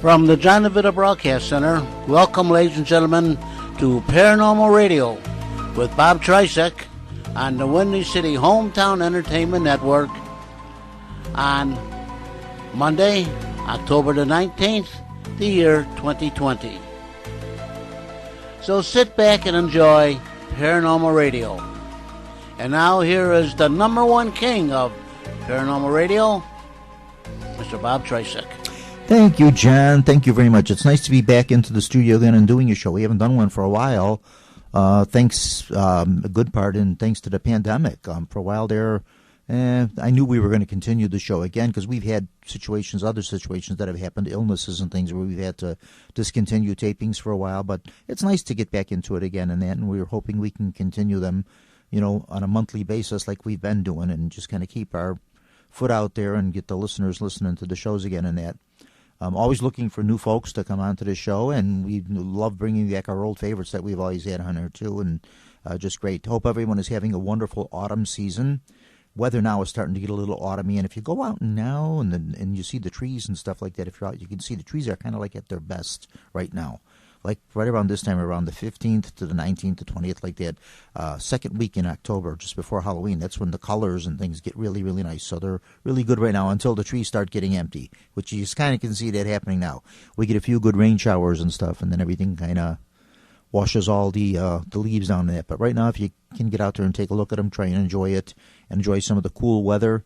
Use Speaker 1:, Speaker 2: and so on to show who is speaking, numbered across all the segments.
Speaker 1: From the John DeVita Broadcast Center, welcome, ladies and gentlemen, to Paranormal Radio with Bob Trisek on the Windy City Hometown Entertainment Network on Monday, October the 19th, the year 2020. So sit back and enjoy Paranormal Radio. And now here is the number one king of Paranormal Radio, Mr. Bob Trisek.
Speaker 2: Thank you, John. Thank you very much. It's nice to be back into the studio again and doing a show. We haven't done one for a while. Thanks, a good part, and thanks to the pandemic. For a while there, I knew we were going to continue the show again because we've had other situations that have happened, illnesses and things where we've had to discontinue tapings for a while. But it's nice to get back into it again and we're hoping we can continue them, on a monthly basis like we've been doing and just kind of keep our foot out there and get the listeners listening to the shows again and that. I'm always looking for new folks to come onto the show, and we love bringing back our old favorites that we've always had on here, too, and just great. Hope everyone is having a wonderful autumn season. Weather now is starting to get a little autumny, and if you go out now and you see the trees and stuff like that, if you're out, you can see the trees are kind of like at their best right now. Like right around this time, around the 15th to the 19th to 20th, like that second week in October, just before Halloween. That's when the colors and things get really, really nice. So they're really good right now until the trees start getting empty, which you just kind of can see that happening now. We get a few good rain showers and stuff, and then everything kind of washes all the leaves down there. But right now, if you can get out there and take a look at them, try and enjoy it, enjoy some of the cool weather.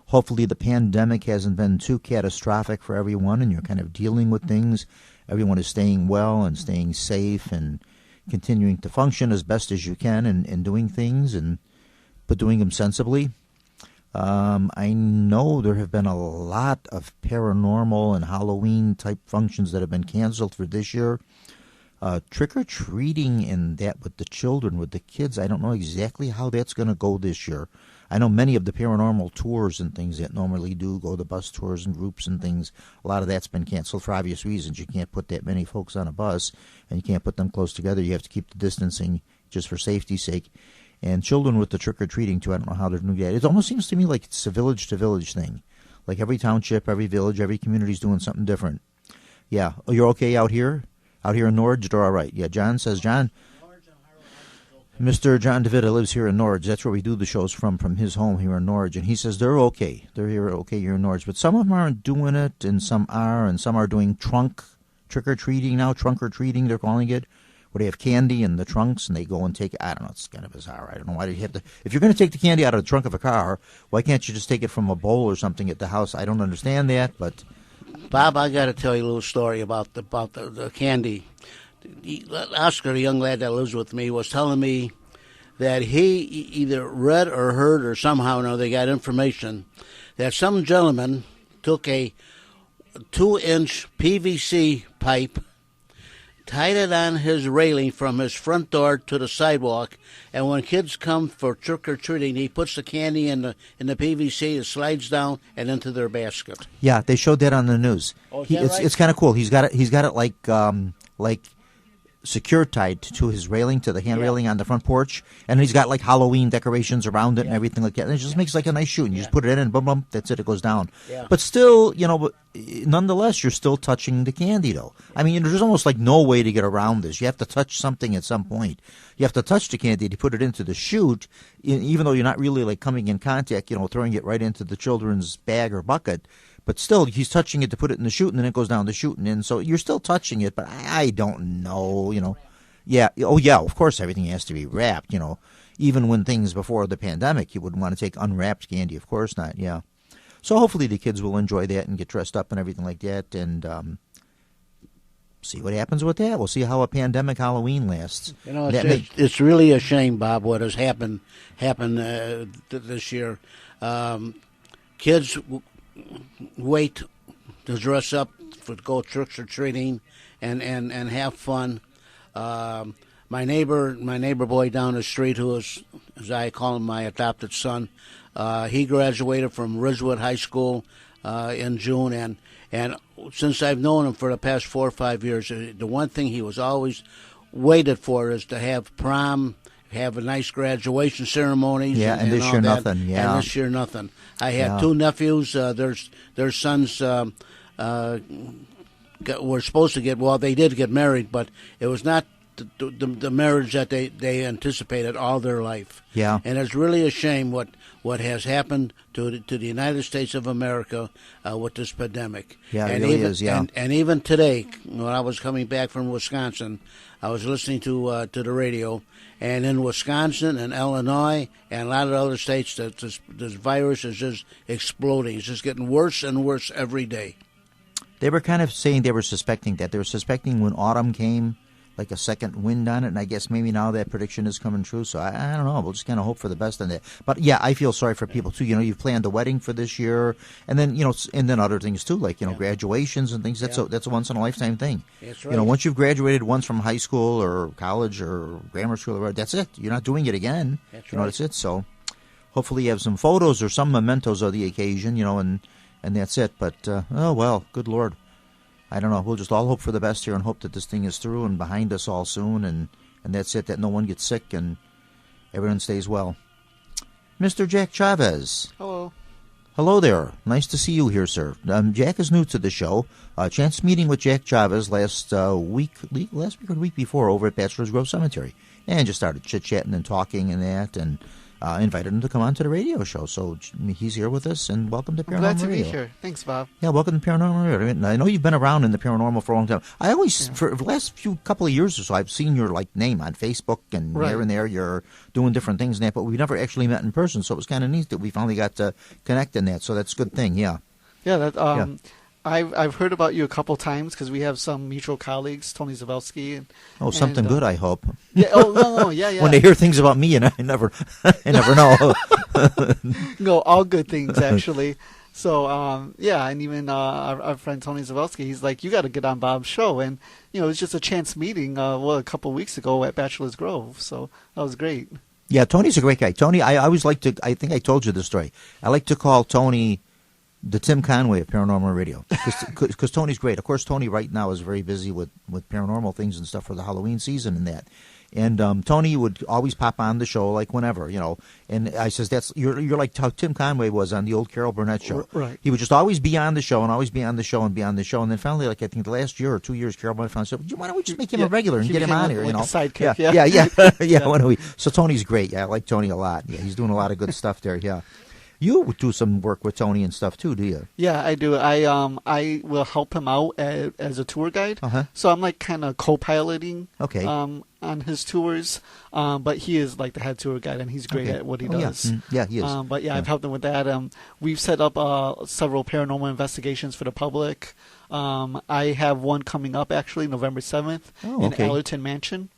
Speaker 2: Hopefully the pandemic hasn't been too catastrophic for everyone, and you're kind of dealing with things. Everyone is staying well and staying safe and continuing to function as best as you can and doing things, but doing them sensibly. I know there have been a lot of paranormal and Halloween-type functions that have been canceled for this year. Trick-or-treating and that with the children, with the kids, I don't know exactly how that's going to go this year. I know many of the paranormal tours and things that normally do go, the bus tours and groups and things, a lot of that's been canceled for obvious reasons. You can't put that many folks on a bus, and you can't put them close together. You have to keep the distancing just for safety's sake. And children with the trick-or-treating, too, I don't know how they're doing that. It almost seems to me like it's a village-to-village thing. Like every township, every village, every community is doing something different. Yeah. Oh, you're okay out here? Out here in Norwich, they're all right. Yeah, John says, John, Mr. John DeVita lives here in Norwich. That's where we do the shows from his home here in Norwich. And he says they're okay. They're okay here in Norwich. But some of them aren't doing it, and some are doing trick-or-treating now, trunk-or-treating, they're calling it, where they have candy in the trunks, and they go and take it. I don't know, it's kind of bizarre. I don't know why you have to. If you're going to take the candy out of the trunk of a car, why can't you just take it from a bowl or something at the house? I don't understand that, but...
Speaker 1: Bob, I got to tell you a little story about the candy. Oscar, the young lad that lives with me, was telling me that he either read or heard or somehow they got information that some gentleman took a 2-inch PVC pipe, tied it on his railing from his front door to the sidewalk, and when kids come for trick-or-treating, he puts the candy in the PVC, it slides down and into their basket.
Speaker 2: Yeah, they showed that on the news.
Speaker 1: Oh, is that right?
Speaker 2: It's kind of cool. He's got it like secure tied to his railing, to the hand railing on the front porch, and he's got like Halloween decorations around it and everything like that. And it just makes like a nice shoe, and you just put it in and boom, boom, that's it, it goes down. Yeah. But still, nonetheless, you're still touching the candy, though. I mean, there's almost like no way to get around this. You have to touch something at some point. You have to touch the candy to put it into the chute, even though you're not really like coming in contact, throwing it right into the children's bag or bucket. But still, he's touching it to put it in the chute, and then it goes down the chute, and so you're still touching it. But I don't know, Yeah. Oh, yeah. Of course, everything has to be wrapped. Even when things before the pandemic, you wouldn't want to take unwrapped candy. Of course not. Yeah. So hopefully the kids will enjoy that and get dressed up and everything like that, and see what happens with that. We'll see how a pandemic Halloween lasts.
Speaker 1: It's really a shame, Bob, what has happened this year. Kids wait to dress up to go trick-or-treating and have fun. My neighbor boy down the street, who is, as I call him, my adopted son, he graduated from Ridgewood High School in June, and since I've known him for the past 4 or 5 years, the one thing he was always waited for is to have prom, have a nice graduation ceremony.
Speaker 2: Yeah, and this year nothing. Yeah,
Speaker 1: and this year nothing. I have 2 nephews. Their sons were supposed to get. Well, they did get married, but it was not the marriage that they anticipated all their life.
Speaker 2: Yeah.
Speaker 1: And it's really a shame what has happened to the United States of America with this pandemic.
Speaker 2: Yeah,
Speaker 1: and
Speaker 2: it really
Speaker 1: even,
Speaker 2: is, yeah.
Speaker 1: And even today, when I was coming back from Wisconsin, I was listening to the radio, and in Wisconsin and Illinois and a lot of other states, that this virus is just exploding. It's just getting worse and worse every day.
Speaker 2: They were kind of saying they were suspecting that. They were suspecting when autumn came, like a second wind on it, and I guess maybe now that prediction is coming true. So I don't know. We'll just kind of hope for the best on that. But yeah, I feel sorry for people too. You've planned the wedding for this year, and then and then other things too, like graduations and things. That's a once in a lifetime thing.
Speaker 1: That's right.
Speaker 2: Once you've graduated once from high school or college or grammar school, or that's it. You're not doing it again.
Speaker 1: That's right.
Speaker 2: That's it. So hopefully you have some photos or some mementos of the occasion. And that's it. But oh well, good Lord. I don't know. We'll just all hope for the best here and hope that this thing is through and behind us all soon, and that's it, that no one gets sick and everyone stays well. Mr. Jack Chavez.
Speaker 3: Hello.
Speaker 2: Hello there. Nice to see you here, sir. Jack is new to the show. Chance meeting with Jack Chavez last week or the week before over at Bachelor's Grove Cemetery. And just started chit-chatting and talking and that, and invited him to come on to the radio show. So he's here with us, and welcome to Paranormal Radio.
Speaker 3: Glad to be here. Thanks, Bob.
Speaker 2: Yeah, welcome to Paranormal Radio. And I know you've been around in the paranormal for a long time. I always, for the last couple of years or so, I've seen your name on Facebook, and here and there you're doing different things and that, but we've never actually met in person, so it was kind of neat that we finally got to connect in that. So that's a good thing, yeah.
Speaker 3: Yeah, I've heard about you a couple times because we have some mutual colleagues, Tony Zawelski.
Speaker 2: Something good, I hope.
Speaker 3: Yeah. Oh no, yeah.
Speaker 2: When they hear things about me, and I never know.
Speaker 3: No, all good things actually. So and even our friend Tony Zawelski, he's like, you got to get on Bob's show, and it was just a chance meeting. A couple of weeks ago at Bachelor's Grove, so that was great. Yeah,
Speaker 2: Tony's a great guy. Tony, I always like to. I think I told you this story. I like to call Tony the Tim Conway of Paranormal Radio, because Tony's great. Of course, Tony right now is very busy with paranormal things and stuff for the Halloween season and that. And Tony would always pop on the show like whenever, And I says, you're like how Tim Conway was on the old Carol Burnett show.
Speaker 3: Right.
Speaker 2: He would just always be on the show and always be on the show and be on the show. And then finally, I think the last year or 2 years, Carol Burnett found, why don't we just make him a regular and get him on here?
Speaker 3: Like a sidekick.
Speaker 2: Yeah. Why don't we? So Tony's great. Yeah, I like Tony a lot. Yeah, he's doing a lot of good stuff there. Yeah. You do some work with Tony and stuff too, do you?
Speaker 3: Yeah, I do. I will help him out as a tour guide.
Speaker 2: Uh-huh.
Speaker 3: So I'm kind of co-piloting.
Speaker 2: Okay.
Speaker 3: On his tours, but he is the head tour guide, and he's great at what he does.
Speaker 2: Yeah, he is.
Speaker 3: I've helped him with that. We've set up several paranormal investigations for the public. I have one coming up actually November 7th in Allerton Mansion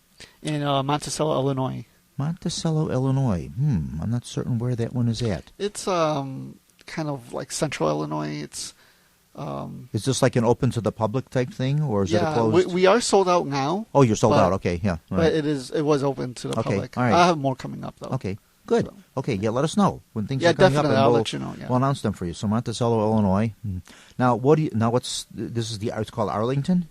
Speaker 3: in Monticello, Illinois.
Speaker 2: Monticello, Illinois. I'm not certain where that one is at.
Speaker 3: It's kind of like central Illinois. It's
Speaker 2: is this like an open to the public type thing, or is it a closed?
Speaker 3: We are sold out now.
Speaker 2: Oh, you're sold out. Okay, yeah.
Speaker 3: Right. But it was open to the public.
Speaker 2: All right.
Speaker 3: I have more coming up though.
Speaker 2: Okay, good. So, okay, let us know when things are
Speaker 3: coming
Speaker 2: definitely.
Speaker 3: Up. I'll let you know. Yeah.
Speaker 2: We'll announce them for you. So Monticello, Illinois. Now, this is it's called Arlington?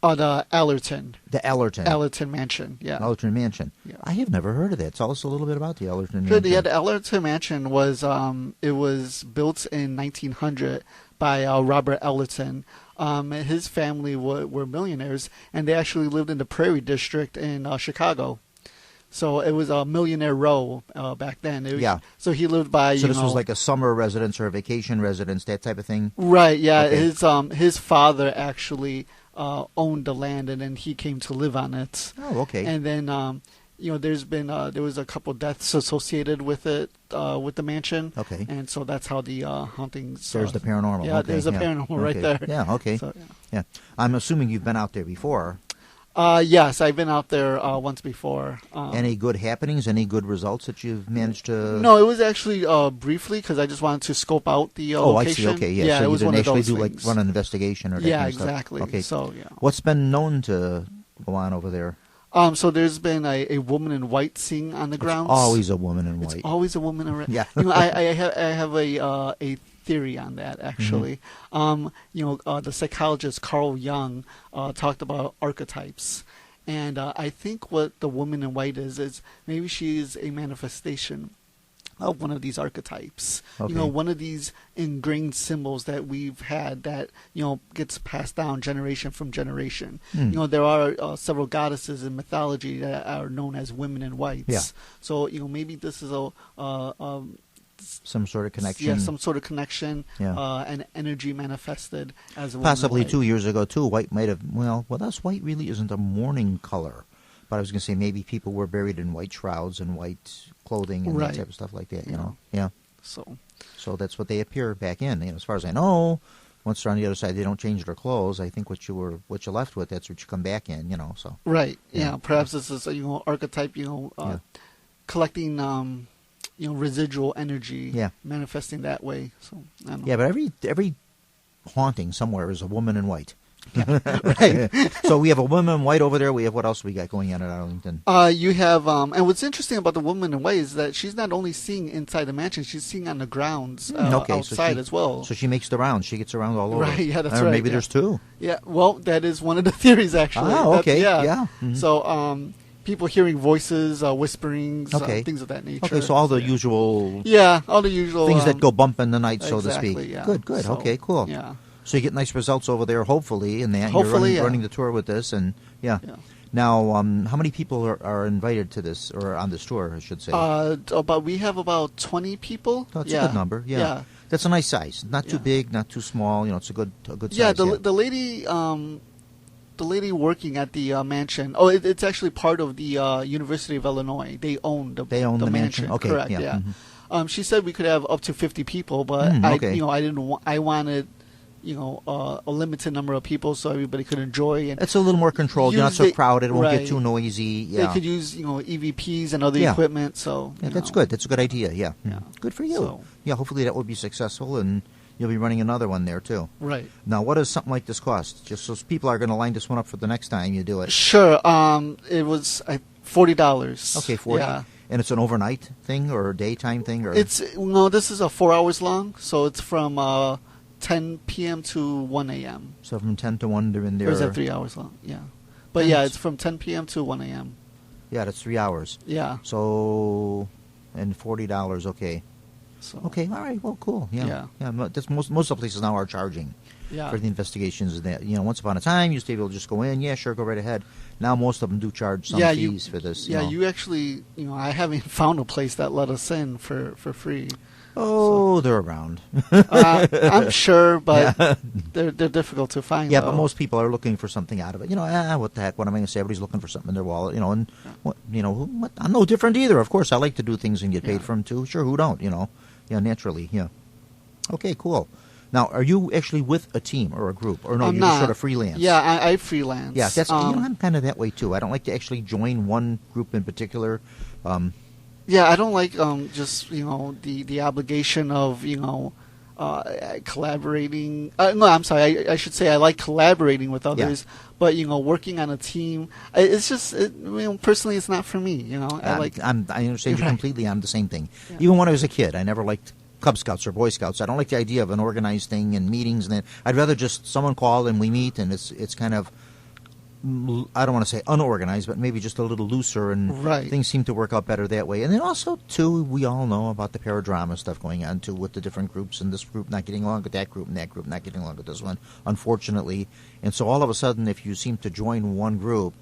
Speaker 3: The Allerton.
Speaker 2: The Allerton.
Speaker 3: Allerton Mansion, yeah.
Speaker 2: Allerton Mansion. Yeah. I have never heard of that. Tell us a little bit about the Allerton
Speaker 3: Mansion.
Speaker 2: Mansion.
Speaker 3: Yeah, the Allerton Mansion was it was built in 1900 by Robert Allerton. His family were millionaires, and they actually lived in the Prairie District in Chicago. So it was a millionaire row back then. So he lived by.
Speaker 2: So this was like a summer residence or a vacation residence, that type of thing.
Speaker 3: Right. Yeah. Okay. His father actually owned the land, and then he came to live on it.
Speaker 2: Oh, okay.
Speaker 3: And then there was a couple deaths associated with it, with the mansion.
Speaker 2: Okay.
Speaker 3: And so that's how the hauntings.
Speaker 2: There's the paranormal.
Speaker 3: Yeah, there's a paranormal right there.
Speaker 2: Yeah. Okay. So, yeah. I'm assuming you've been out there before.
Speaker 3: Yes, I've been out there once before.
Speaker 2: Any good happenings? Any good results that you've managed to?
Speaker 3: No, it was actually briefly because I just wanted to scope out the location.
Speaker 2: I see. Okay, yeah. So
Speaker 3: it
Speaker 2: you
Speaker 3: was
Speaker 2: didn't
Speaker 3: one
Speaker 2: actually
Speaker 3: of those
Speaker 2: do
Speaker 3: things.
Speaker 2: run an investigation or that kind of stuff?
Speaker 3: Exactly.
Speaker 2: Okay.
Speaker 3: So yeah.
Speaker 2: What's been known to go on over there?
Speaker 3: So there's been a woman in white seen on the grounds.
Speaker 2: It's always a woman in white.
Speaker 3: It's always a woman in white.
Speaker 2: Yeah.
Speaker 3: I have a theory on that actually.
Speaker 2: Mm-hmm.
Speaker 3: The psychologist Carl Jung talked about archetypes. And I think what the woman in white is maybe she's a manifestation of one of these archetypes.
Speaker 2: Okay.
Speaker 3: You know, one of these ingrained symbols that we've had that, you know, gets passed down generation from generation. You know, there are several goddesses in mythology that are known as women in whites.
Speaker 2: Yeah.
Speaker 3: So, you know, maybe this is
Speaker 2: some sort of connection.
Speaker 3: Yeah, some sort of connection,
Speaker 2: Yeah.
Speaker 3: and energy manifested as a woman in
Speaker 2: Possibly
Speaker 3: white.
Speaker 2: 2 years ago, too, white might have, well, that's white really isn't a mourning color. But I was going to say maybe people were buried in white shrouds and white clothing and
Speaker 3: Right.
Speaker 2: that type of stuff like that, you
Speaker 3: Yeah.
Speaker 2: know. Yeah.
Speaker 3: So
Speaker 2: that's what they appear back in. You know, as far as I know, once they're on the other side, they don't change their clothes. I think what you're left with, that's what you come back in, you know. So
Speaker 3: right,
Speaker 2: Yeah.
Speaker 3: yeah. Perhaps this is a, you know, archetype, you know,
Speaker 2: Yeah.
Speaker 3: collecting you know, residual energy,
Speaker 2: Yeah.
Speaker 3: manifesting that way. So I don't know.
Speaker 2: yeah, but every haunting somewhere is a woman in white.
Speaker 3: Right.
Speaker 2: So we have a woman in white over there. We have what else we got going on at Arlington?
Speaker 3: You have, and what's interesting about the woman in white is that she's not only seeing inside the mansion, she's seeing on the grounds
Speaker 2: Okay,
Speaker 3: outside
Speaker 2: she,
Speaker 3: as well.
Speaker 2: So she makes the rounds. She gets around all over.
Speaker 3: Right, yeah, that's
Speaker 2: Or
Speaker 3: right,
Speaker 2: maybe
Speaker 3: yeah.
Speaker 2: there's two.
Speaker 3: Yeah, well, that is one of the theories, actually.
Speaker 2: Oh,
Speaker 3: That's-
Speaker 2: okay,
Speaker 3: yeah.
Speaker 2: yeah. Mhm.
Speaker 3: So, people hearing voices, whisperings,
Speaker 2: Okay.
Speaker 3: things of that nature.
Speaker 2: Okay, so all the
Speaker 3: yeah.
Speaker 2: usual
Speaker 3: Yeah, all the usual
Speaker 2: things that go bump in the night, so to
Speaker 3: exactly,
Speaker 2: speak.
Speaker 3: Yeah.
Speaker 2: Good.
Speaker 3: So,
Speaker 2: Okay, cool.
Speaker 3: Yeah.
Speaker 2: So you get nice results over there, hopefully, and that
Speaker 3: Hopefully,
Speaker 2: you're
Speaker 3: yeah.
Speaker 2: running the tour with this, and yeah.
Speaker 3: Yeah.
Speaker 2: Now, how many people are invited to this or on this tour? I should say.
Speaker 3: We have about 20 people.
Speaker 2: That's
Speaker 3: yeah.
Speaker 2: a good number. Yeah. That's a nice size. Not too
Speaker 3: Yeah.
Speaker 2: big, not too small. You know, it's a good
Speaker 3: Yeah,
Speaker 2: size.
Speaker 3: the lady working at the mansion. Oh, it's actually part of the University of Illinois. They own the
Speaker 2: the mansion. Okay,
Speaker 3: Correct.
Speaker 2: yeah.
Speaker 3: Yeah.
Speaker 2: Mhm.
Speaker 3: She said we could have up to 50 people, but
Speaker 2: okay.
Speaker 3: I wanted, you know, a limited number of people so everybody could enjoy and
Speaker 2: It's a little more controlled. You're not
Speaker 3: use
Speaker 2: so
Speaker 3: the-
Speaker 2: crowded. It won't
Speaker 3: right.
Speaker 2: get too noisy.
Speaker 3: they
Speaker 2: Yeah.
Speaker 3: could use, you know, EVPs and other
Speaker 2: Yeah.
Speaker 3: equipment. So
Speaker 2: Yeah,
Speaker 3: you
Speaker 2: that's
Speaker 3: know.
Speaker 2: good. That's a good idea. Yeah.
Speaker 3: Yeah.
Speaker 2: Good for you.
Speaker 3: So-
Speaker 2: Yeah, hopefully that will be successful, and you'll be running another one there too.
Speaker 3: Right.
Speaker 2: Now, what does something like this cost? Just so people are going to line this one up for the next time you do it.
Speaker 3: Sure. It was $40.
Speaker 2: Okay, 40.
Speaker 3: Yeah.
Speaker 2: And it's an overnight thing or a daytime thing, or
Speaker 3: This is 4 hours long, so it's from 10 p.m. to 1 a.m.
Speaker 2: so from 10 to 1 they're in there.
Speaker 3: Or is that 3 hours long? Yeah. But yeah, it's from 10 p.m. to 1 a.m.
Speaker 2: Yeah, that's 3 hours.
Speaker 3: Yeah.
Speaker 2: So, and $40. Okay.
Speaker 3: So.
Speaker 2: Okay. All right. Well, cool. Yeah.
Speaker 3: Yeah.
Speaker 2: That's most of the places now are charging
Speaker 3: Yeah.
Speaker 2: for the investigations. That once upon a time, you used to be able to just go in. Yeah, sure, go right ahead. Now most of them do charge some fees for this.
Speaker 3: Yeah,
Speaker 2: know.
Speaker 3: you actually, I haven't found a place that let us in for free.
Speaker 2: Oh, they're around.
Speaker 3: I'm sure, but
Speaker 2: Yeah.
Speaker 3: they're difficult to find.
Speaker 2: Yeah,
Speaker 3: though.
Speaker 2: but most people are looking for something out of it. What the heck? What am I going to say? Everybody's looking for something in their wallet. And what, I'm no different either. Of course, I like to do things and get paid
Speaker 3: Yeah.
Speaker 2: for them too. Sure, who don't? Yeah, naturally. Yeah. Okay, cool. Now, are you actually with a team or a group, or no?
Speaker 3: I'm
Speaker 2: You're
Speaker 3: not.
Speaker 2: just sort of freelance.
Speaker 3: Yeah, I freelance.
Speaker 2: Yeah, that's I'm kind of that way too. I don't like to actually join one group in particular.
Speaker 3: Yeah, I don't like just the obligation of collaborating. No, I'm sorry. I should say I like collaborating with others, but working on a team. It's just personally, it's not for me. I
Speaker 2: understand you
Speaker 3: Right.
Speaker 2: completely. I'm the same thing.
Speaker 3: Yeah.
Speaker 2: Even when I was a kid, I never liked Cub Scouts or Boy Scouts. I don't like the idea of an organized thing and meetings. And I'd rather just someone call and we meet, and it's kind of, I don't want to say unorganized, but maybe just a little looser, and
Speaker 3: Right.
Speaker 2: things seem to work out better that way. And then also, too, we all know about the paradrama stuff going on, too, with the different groups, and this group not getting along with that group, and that group not getting along with this one, unfortunately. And so all of a sudden, if you seem to join one group,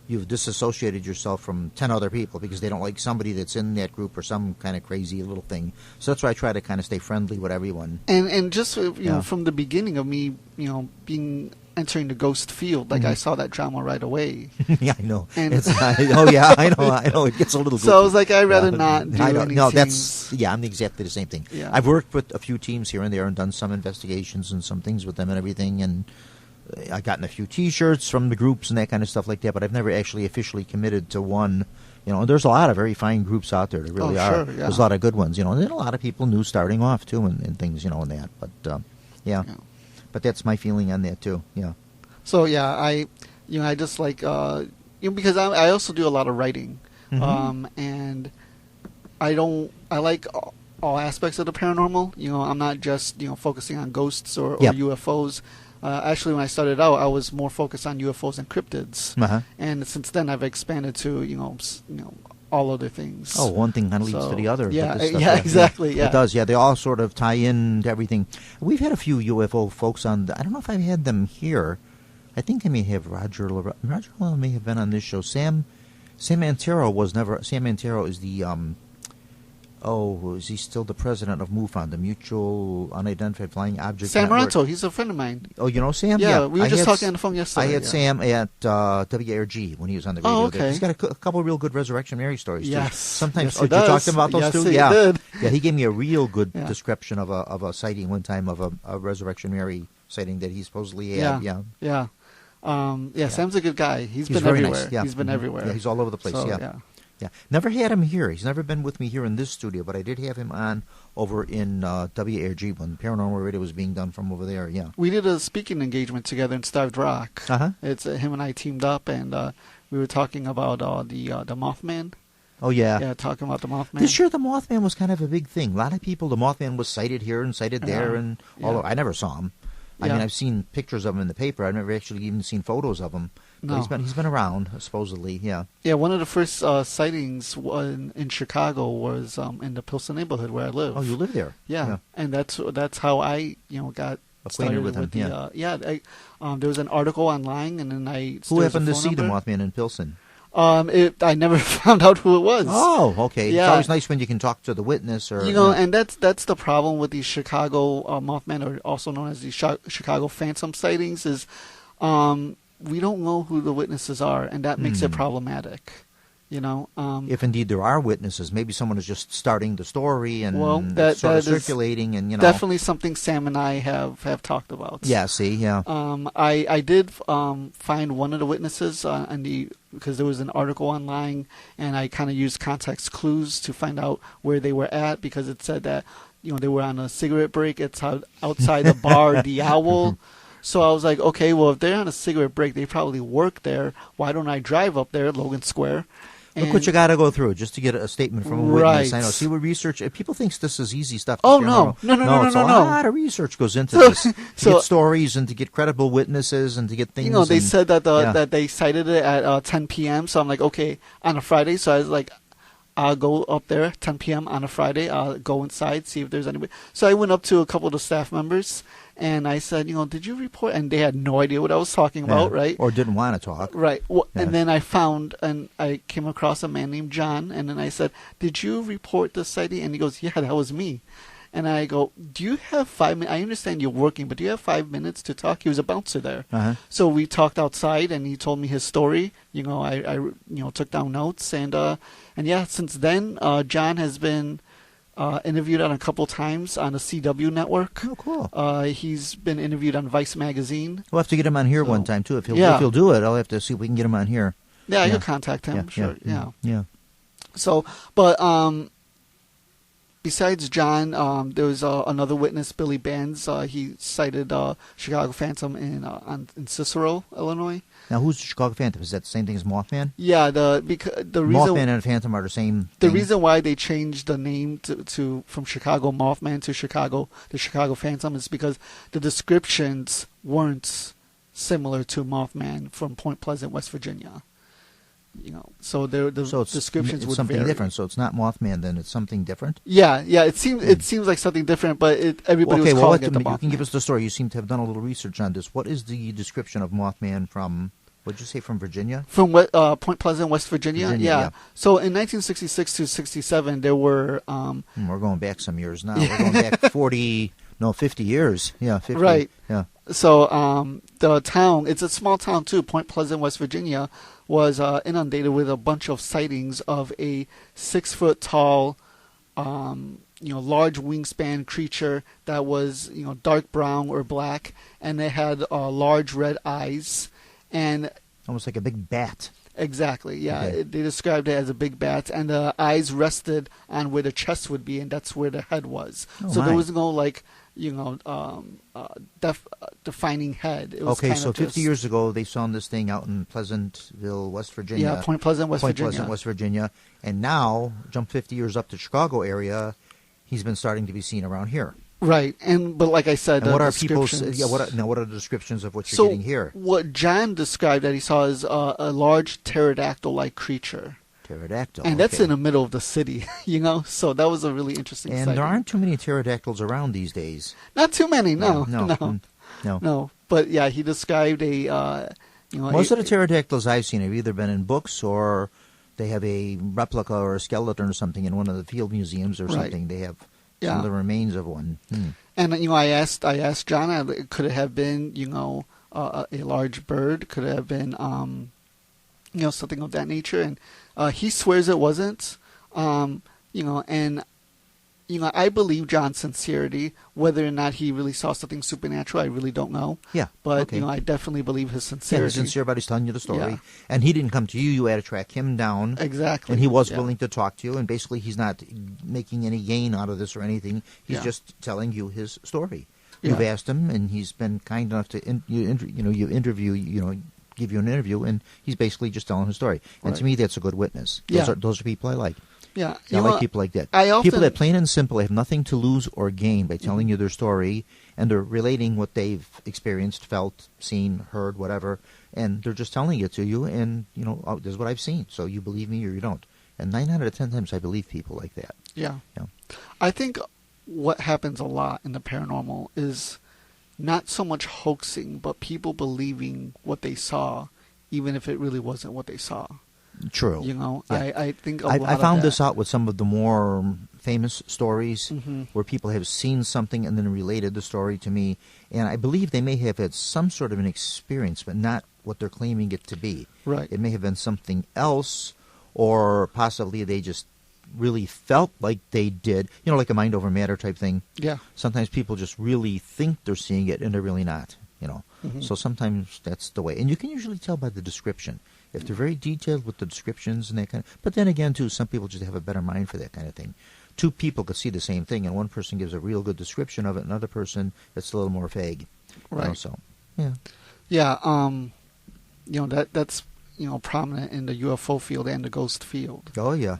Speaker 2: you've disassociated yourself from 10 other people because they don't like somebody that's in that group or some kind of crazy little thing. So that's why I try to kind of stay friendly with everyone.
Speaker 3: And just
Speaker 2: Yeah.
Speaker 3: from the beginning of me entering the ghost field, like I saw that drama right away.
Speaker 2: Yeah, I know.
Speaker 3: And-
Speaker 2: I know. It gets a little goofy.
Speaker 3: So I was like, I'd rather
Speaker 2: Yeah.
Speaker 3: not do
Speaker 2: I don't-
Speaker 3: any
Speaker 2: No,
Speaker 3: teams.
Speaker 2: I'm exactly the same thing.
Speaker 3: Yeah.
Speaker 2: I've worked with a few teams here and there and done some investigations and some things with them and everything, and I've gotten a few T-shirts from the groups and that kind of stuff like that, but I've never actually officially committed to one. And there's a lot of very fine groups out there. There really are.
Speaker 3: Sure, yeah.
Speaker 2: There's a lot of good ones, and then a lot of people new starting off, too, and things, and that. But, yeah.
Speaker 3: Yeah.
Speaker 2: But that's my feeling on that, too. Yeah.
Speaker 3: So yeah, I just like because I also do a lot of writing,
Speaker 2: Mhm.
Speaker 3: and I like all aspects of the paranormal. I'm not just focusing on ghosts or
Speaker 2: Yep.
Speaker 3: UFOs. Actually, when I started out, I was more focused on UFOs and cryptids,
Speaker 2: Uh-huh.
Speaker 3: and since then I've expanded to all other things.
Speaker 2: Oh, one thing kind of leads to the other.
Speaker 3: Yeah,
Speaker 2: But this stuff,
Speaker 3: yeah, exactly. Yeah,
Speaker 2: it does. Yeah, they all sort of tie in to everything. We've had a few UFO folks on. I don't know if I've had them here. I think I may have Roger may have been on this show. Sam Antero was never. Sam Antero is the. Is he still the president of MUFON, the Mutual Unidentified Flying Object
Speaker 3: Sam
Speaker 2: Network?
Speaker 3: Maranto, he's a friend of mine.
Speaker 2: Oh, you know Sam?
Speaker 3: Yeah, we were just talking on
Speaker 2: the
Speaker 3: the phone yesterday.
Speaker 2: I had Sam at WARG when he was on the radio.
Speaker 3: Oh, okay.
Speaker 2: There. He's got a couple of real good Resurrection Mary stories, too.
Speaker 3: Yes.
Speaker 2: Sometimes,
Speaker 3: yes,
Speaker 2: you talked about those
Speaker 3: yes,
Speaker 2: too?
Speaker 3: He
Speaker 2: Yeah.
Speaker 3: did.
Speaker 2: Yeah, he gave me a real good
Speaker 3: Yeah.
Speaker 2: description of a sighting one time of a Resurrection Mary sighting that he supposedly had.
Speaker 3: Yeah. Sam's a good guy. He's been
Speaker 2: very
Speaker 3: everywhere.
Speaker 2: nice. Yeah.
Speaker 3: He's been
Speaker 2: Mhm.
Speaker 3: everywhere.
Speaker 2: Yeah, he's all over the place.
Speaker 3: So,
Speaker 2: Yeah. Never had him here. He's never been with me here in this studio, but I did have him on over in WARG when Paranormal Radio was being done from over there. Yeah.
Speaker 3: We did a speaking engagement together in Starved Rock.
Speaker 2: Uh-huh.
Speaker 3: It's him and I teamed up, and we were talking about the Mothman.
Speaker 2: Oh, yeah.
Speaker 3: Yeah, talking about the Mothman.
Speaker 2: This year, the Mothman was kind of a big thing. A lot of people, the Mothman was sighted here and sighted there, and although I never saw him. I mean, I've seen pictures of him in the paper. I've never actually even seen photos of him. But
Speaker 3: No.
Speaker 2: he's been around, supposedly, yeah.
Speaker 3: Yeah, one of the first sightings in Chicago was in the Pilsen neighborhood where I live.
Speaker 2: Oh, you live there?
Speaker 3: Yeah, and that's how I got
Speaker 2: acquainted with him.
Speaker 3: There was an article online, and then
Speaker 2: Who happened to see the Mothman in Pilsen?
Speaker 3: I never found out who it was.
Speaker 2: Oh, okay.
Speaker 3: Yeah.
Speaker 2: It's always nice when you can talk to the witness, or
Speaker 3: and that's the problem with these Chicago Mothman, or also known as the Chicago Phantom sightings, is we don't know who the witnesses are, and that makes it problematic.
Speaker 2: If indeed there are witnesses, maybe someone is just starting the story and
Speaker 3: that
Speaker 2: sort of
Speaker 3: is
Speaker 2: circulating, and
Speaker 3: definitely something Sam and I have talked about.
Speaker 2: Yeah, see, yeah.
Speaker 3: I did find one of the witnesses because there was an article online, and I kind of used context clues to find out where they were at, because it said that they were on a cigarette break. It's outside the bar, the Owl. So I was like, okay, well, if they're on a cigarette break, they probably work there. Why don't I drive up there, Logan Square?
Speaker 2: Look what you got to go through just to get a statement from a witness.
Speaker 3: Right.
Speaker 2: I know. See, what research. People think this is easy stuff.
Speaker 3: Oh, no. No.
Speaker 2: It's a lot of research goes into this. To get stories and to get credible witnesses and to get things.
Speaker 3: They said that that they cited it at 10 p.m. So I'm like, okay, on a Friday. So I was like, I'll go up there 10 p.m. on a Friday. I'll go inside, see if there's anybody. So I went up to a couple of the staff members, and I said, did you report? And they had no idea what I was talking about, right?
Speaker 2: Or didn't want to talk.
Speaker 3: Right. Well, and then I came across a man named John, and then I said, did you report the sighting? And he goes, yeah, that was me. And I go, do you have 5 minutes? I understand you're working, but do you have 5 minutes to talk? He was a bouncer there.
Speaker 2: Uh-huh.
Speaker 3: So we talked outside, and he told me his story. I took down notes, and since then, John has been interviewed on a couple times on the CW network.
Speaker 2: Oh, cool.
Speaker 3: He's been interviewed on Vice magazine.
Speaker 2: We'll have to get him on here one time too. If he'll do it, I'll have to see if we can get him on here.
Speaker 3: Yeah, I could contact him. Sure. Yeah. So, but besides John, there was another witness, Billy Benz. He cited Chicago Phantom in Cicero, Illinois.
Speaker 2: Now, who's the Chicago Phantom? Is that the same thing as Mothman?
Speaker 3: Yeah, the reason
Speaker 2: Mothman and Phantom are the same
Speaker 3: The
Speaker 2: thing?
Speaker 3: reason why they changed the name to from Chicago Mothman to the Chicago Phantom is because the descriptions weren't similar to Mothman from Point Pleasant, West Virginia. So the descriptions would
Speaker 2: something
Speaker 3: vary.
Speaker 2: different. So it's not Mothman, then it's something different.
Speaker 3: Yeah. It seems like something different, but everybody was calling it the Mothman.
Speaker 2: You can give us the story. You seem to have done a little research on this. What is the description of Mothman from? What did you say, from Virginia?
Speaker 3: From Point Pleasant, West Virginia. Yeah. So in 1966 to 67, there were.
Speaker 2: We're going back some years now. We're going back 50 years. Yeah, 50.
Speaker 3: Right.
Speaker 2: Yeah.
Speaker 3: So the town, it's a small town too, Point Pleasant, West Virginia, was inundated with a bunch of sightings of a 6 foot tall, large wingspan creature that was, dark brown or black, and they had large red eyes, and
Speaker 2: almost like a big bat.
Speaker 3: Exactly, yeah.
Speaker 2: Okay.
Speaker 3: They described it as a big bat, and the eyes rested on where the chest would be, and that's where the head was. So there was no defining head. It was
Speaker 2: okay, so 50 years ago, they saw this thing out in Pleasantville, West Virginia.
Speaker 3: Yeah, Point Pleasant, West
Speaker 2: Virginia. And now, jump 50 years up to Chicago area, he's been starting to be seen around here.
Speaker 3: Right, but like I said,
Speaker 2: what are people's? What are the descriptions of what you're getting here?
Speaker 3: What John described that he saw is a large pterodactyl-like creature.
Speaker 2: Pterodactyl.
Speaker 3: And that's
Speaker 2: okay.
Speaker 3: in the middle of the city, So that was a really interesting
Speaker 2: And
Speaker 3: sighting.
Speaker 2: there aren't too many pterodactyls around these days.
Speaker 3: Not too many, no.
Speaker 2: No.
Speaker 3: But yeah, he described a,
Speaker 2: Most of the pterodactyls I've seen have either been in books or they have a replica or a skeleton or something in one of the field museums or something. They have some of the remains of one.
Speaker 3: And I asked John, could it have been a large bird? Could it have been something of that nature? And he swears it wasn't. I believe John's sincerity. Whether or not he really saw something supernatural, I really don't know.
Speaker 2: Yeah.
Speaker 3: But, I definitely believe his sincerity.
Speaker 2: Yeah, he's sincere about he's telling you the story.
Speaker 3: Yeah.
Speaker 2: And he didn't come to you. You had to track him down.
Speaker 3: Exactly.
Speaker 2: And he was willing to talk to you. And basically he's not making any gain out of this or anything. He's just telling you his story. You've asked him, and he's been kind enough to give you an interview, and he's basically just telling his story. And to me, that's a good witness. Those are people I like.
Speaker 3: Yeah,
Speaker 2: I like people like that. People that plain and simple have nothing to lose or gain by telling you their story, and they're relating what they've experienced, felt, seen, heard, whatever, and they're just telling it to you, and, this is what I've seen, so you believe me or you don't. And 9 out of 10 times I believe people like that.
Speaker 3: Yeah. I think what happens a lot in the paranormal is not so much hoaxing, but people believing what they saw, even if it really wasn't what they saw.
Speaker 2: True.
Speaker 3: I think
Speaker 2: I found this out with some of the more famous stories where people have seen something and then related the story to me, and I believe they may have had some sort of an experience, but not what they're claiming it to be.
Speaker 3: Right.
Speaker 2: It may have been something else, or possibly they just really felt like they did, like a mind over matter type thing.
Speaker 3: Yeah.
Speaker 2: Sometimes people just really think they're seeing it and they're really not, So sometimes that's the way. And you can usually tell by the description. If they're very detailed with the descriptions and that kind of... But then again, too, some people just have a better mind for that kind of thing. Two people could see the same thing, and one person gives a real good description of it, and another person that's a little more vague.
Speaker 3: Right.
Speaker 2: Yeah.
Speaker 3: Yeah, that's prominent in the UFO field and the ghost field.
Speaker 2: Oh yeah.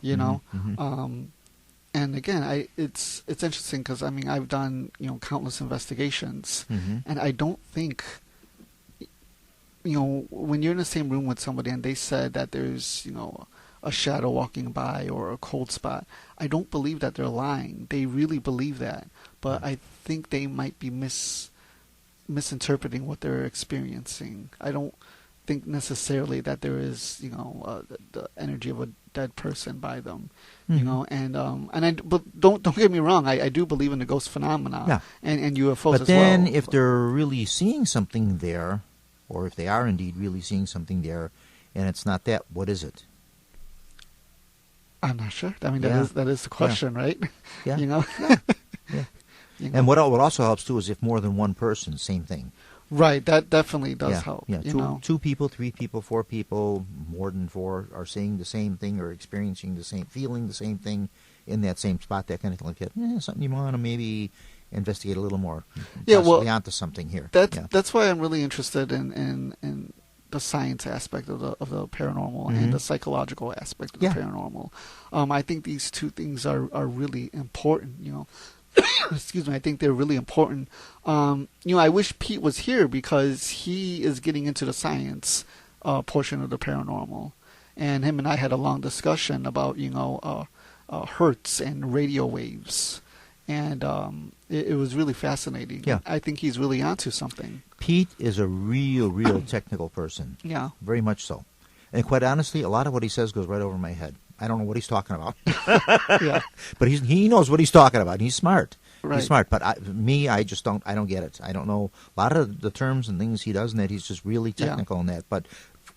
Speaker 3: And again, it's interesting because I've done countless investigations, and I don't think when you're in the same room with somebody and they said that there's a shadow walking by or a cold spot, I don't believe that they're lying. They really believe that, but I think they might be misinterpreting what they're experiencing. I don't think necessarily that there is the energy of a dead person by them, but don't get me wrong, I do believe in the ghost phenomena and UFOs
Speaker 2: but
Speaker 3: as well.
Speaker 2: But then if they're really seeing something there, or if they are indeed really seeing something there and it's not that, what is it?
Speaker 3: I'm not sure. That is the question, right?
Speaker 2: Yeah.
Speaker 3: Yeah.
Speaker 2: And what also helps too is if more than one person, same thing.
Speaker 3: Right, that definitely does help.
Speaker 2: Yeah, two people, 3 people, 4 people, more than 4 are saying the same thing or experiencing the same, feeling the same thing in that same spot, that kind of thing like that. Something you want to maybe investigate a little more. Possibly onto something here.
Speaker 3: That's why I'm really interested in the science aspect of the paranormal and the psychological aspect of the paranormal. I think these two things are really important. Excuse me. I think they're really important. I wish Pete was here because he is getting into the science portion of the paranormal, and him and I had a long discussion about hertz and radio waves. And it was really fascinating.
Speaker 2: Yeah.
Speaker 3: I think he's really onto something.
Speaker 2: Pete is a real technical person.
Speaker 3: Yeah.
Speaker 2: Very much so. And quite honestly, a lot of what he says goes right over my head. I don't know what he's talking about.
Speaker 3: Yeah.
Speaker 2: But he knows what he's talking about. He's smart.
Speaker 3: Right.
Speaker 2: He's smart. But I don't get it. I don't know a lot of the terms and things he does in that. He's just really technical in that. But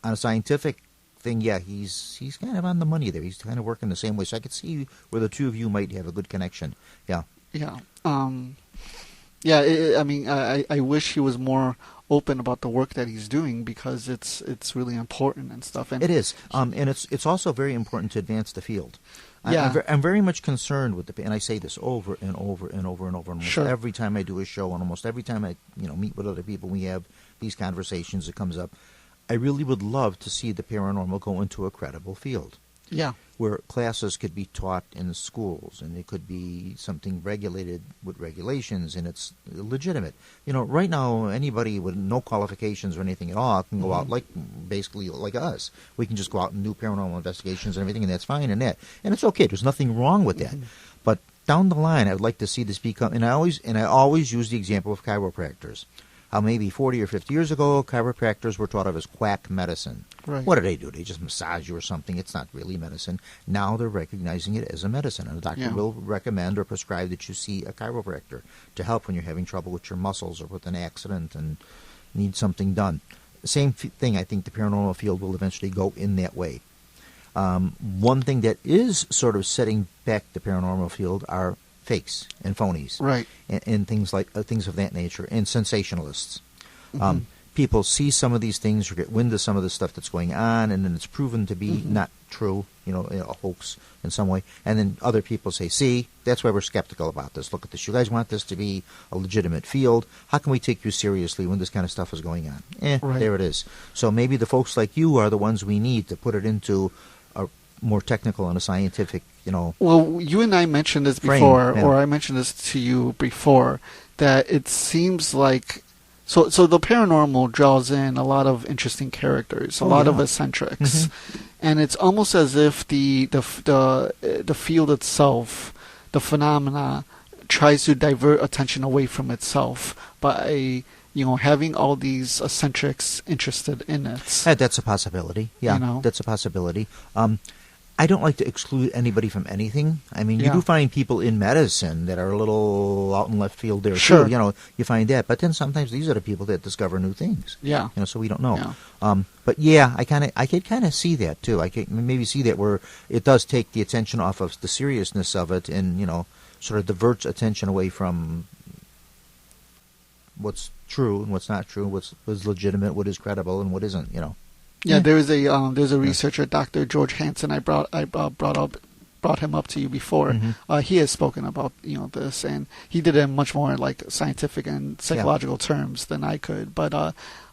Speaker 2: on a scientific thing, he's kind of on the money there. He's kind of working the same way. So I could see where the two of you might have a good connection. Yeah.
Speaker 3: Yeah. I wish he was more open about the work that he's doing because it's really important and stuff. And
Speaker 2: it is. And it's also very important to advance the field.
Speaker 3: Yeah.
Speaker 2: I'm very much concerned with and I say this over and over and over and over. Almost every time I do a show, and almost every time I meet with other people, we have these conversations. It comes up. I really would love to see the paranormal go into a credible field.
Speaker 3: Yeah.
Speaker 2: Where classes could be taught in the schools, and it could be something regulated with regulations, and it's legitimate. Right now, anybody with no qualifications or anything at all can go out basically like us. We can just go out and do paranormal investigations and everything, and that's fine, and it's okay. There's nothing wrong with that. But down the line, I would like to see this become, and I always use the example of chiropractors. How maybe 40 or 50 years ago, chiropractors were thought of as quack medicine.
Speaker 3: Right.
Speaker 2: What do? They just massage you or something. It's not really medicine. Now they're recognizing it as a medicine, and a doctor will recommend or prescribe that you see a chiropractor to help when you're having trouble with your muscles or with an accident and need something done. Same thing, I think the paranormal field will eventually go in that way. One thing that is sort of setting back the paranormal field are fakes and phonies,
Speaker 3: right,
Speaker 2: and things like things of that nature, and sensationalists. People see some of these things or get wind of some of the stuff that's going on, and then it's proven to be not true, a hoax in some way, and then other people say, see, that's why we're skeptical about this. Look at this. You guys want this to be a legitimate field. How can we take you seriously when this kind of stuff is going on?
Speaker 3: Right.
Speaker 2: There it is. So maybe the folks like you are the ones we need to put it into a more technical and a scientific,
Speaker 3: Well, you and I mentioned this before, or I mentioned this to you before, that it seems like so the paranormal draws in a lot of interesting characters, a lot of eccentrics, and it's almost as if the field itself, the phenomena, tries to divert attention away from itself by having all these eccentrics interested in it.
Speaker 2: That's a possibility. Yeah, that's a possibility. I don't like to exclude anybody from anything. I mean, you do find people in medicine that are a little out in left field there, too. You find that. But then sometimes these are the people that discover new things.
Speaker 3: Yeah.
Speaker 2: So we don't know.
Speaker 3: Yeah.
Speaker 2: But yeah, I could kind of see that, too. I could maybe see that where it does take the attention off of the seriousness of it and, sort of diverts attention away from what's true and what's not true, what's legitimate, what is credible, and what isn't,
Speaker 3: Yeah, there's a researcher, Dr. George Hansen. I brought him up to you before. He has spoken about this, and he did it in much more like scientific and psychological terms than I could. But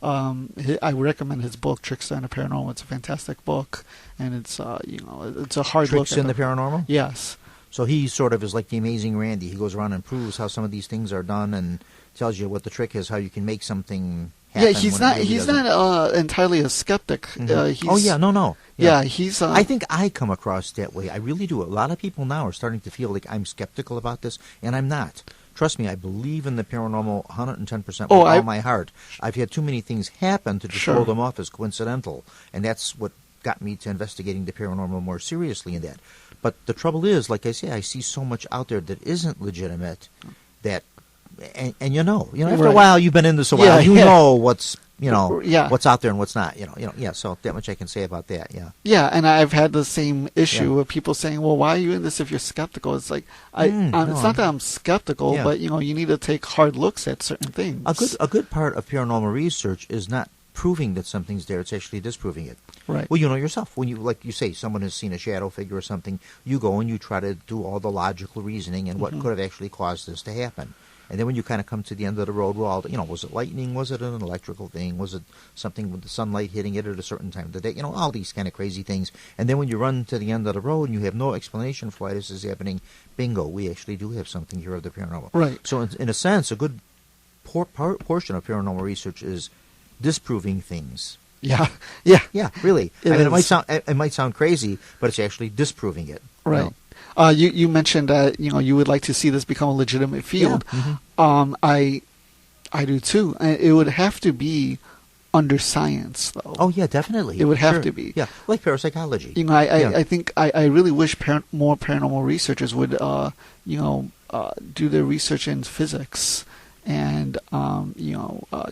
Speaker 3: I recommend his book, Trickster and the Paranormal. It's a fantastic book, and it's it's a hard look.
Speaker 2: Tricks in the Paranormal?
Speaker 3: Yes.
Speaker 2: So he sort of is like the Amazing Randy. He goes around and proves how some of these things are done and tells you what the trick is, how you can make something happen.
Speaker 3: Yeah, he's not entirely a skeptic.
Speaker 2: No.
Speaker 3: Yeah, he's.
Speaker 2: I think I come across that way. I really do. A lot of people now are starting to feel like I'm skeptical about this, and I'm not. Trust me, I believe in the paranormal 110% with all my heart. I've had too many things happen to just throw them off as coincidental, and that's what got me to investigating the paranormal more seriously in that. But the trouble is, like I say, I see so much out there that isn't legitimate that, and after a while, you've been in this a while, know what's, what's out there and what's not, so that much I can say about that,
Speaker 3: Yeah, and I've had the same issue of people saying, well, why are you in this if you're skeptical? It's like, it's not that I'm skeptical, but, you need to take hard looks at certain things.
Speaker 2: A good part of paranormal research is not proving that something's there, it's actually disproving it.
Speaker 3: Right.
Speaker 2: Well, yourself, when you, like you say, someone has seen a shadow figure or something, you go and you try to do all the logical reasoning and what could have actually caused this to happen. And then when you kind of come to the end of the road, well, was it lightning? Was it an electrical thing? Was it something with the sunlight hitting it at a certain time of the day? All these kind of crazy things. And then when you run to the end of the road and you have no explanation for why this is happening, bingo, we actually do have something here of the paranormal.
Speaker 3: Right.
Speaker 2: So in a sense, a good portion of paranormal research is disproving things.
Speaker 3: Yeah,
Speaker 2: really. It might sound crazy, but it's actually disproving it.
Speaker 3: Right. You mentioned that you would like to see this become a legitimate field.
Speaker 2: Yeah.
Speaker 3: I do too. It would have to be under science, though.
Speaker 2: Oh yeah, definitely.
Speaker 3: It would have to be.
Speaker 2: Yeah, like parapsychology.
Speaker 3: I think I really wish more paranormal researchers would do their research in physics and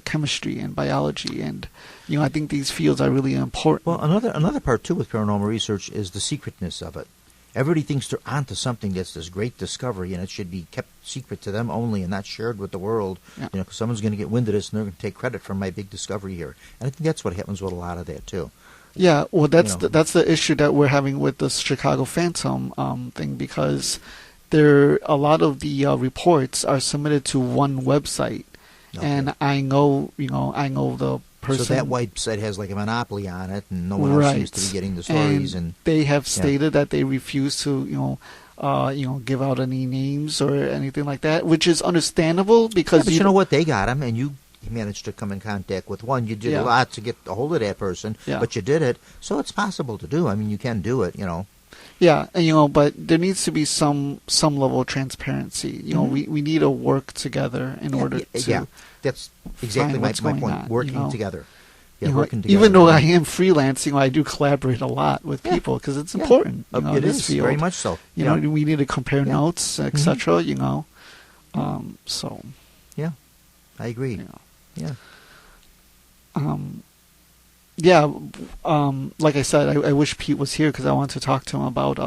Speaker 3: chemistry and biology, and I think these fields are really important.
Speaker 2: Well, another part too with paranormal research is the secretness of it. Everybody thinks they're onto something that's this great discovery, and it should be kept secret to them only and not shared with the world.
Speaker 3: Yeah.
Speaker 2: Because someone's going to get wind of this and they're going to take credit for my big discovery here. And I think that's what happens with a lot of that too.
Speaker 3: Yeah, well, that's the issue that we're having with the Chicago Phantom thing, because a lot of the reports are submitted to one website, and I know the person.
Speaker 2: So that website has like a monopoly on it, and no one else seems to be getting the stories. And
Speaker 3: they have stated that they refuse to, give out any names or anything like that, which is understandable because
Speaker 2: but you know what, they got him, and you managed to come in contact with one. You did a lot to get a hold of that person, but you did it, so it's possible to do. I mean, you can do it,
Speaker 3: Yeah, and, but there needs to be some level of transparency. We need to work together in order to.
Speaker 2: Yeah, that's exactly my point. Working together. Yeah, working together.
Speaker 3: Even though I am freelance, I do collaborate a lot with people because it's important.
Speaker 2: It is
Speaker 3: field.
Speaker 2: very much so.
Speaker 3: We need to compare notes, etc. So.
Speaker 2: Yeah, I agree. Yeah.
Speaker 3: Like I said, I wish Pete was here because I want to talk to him about,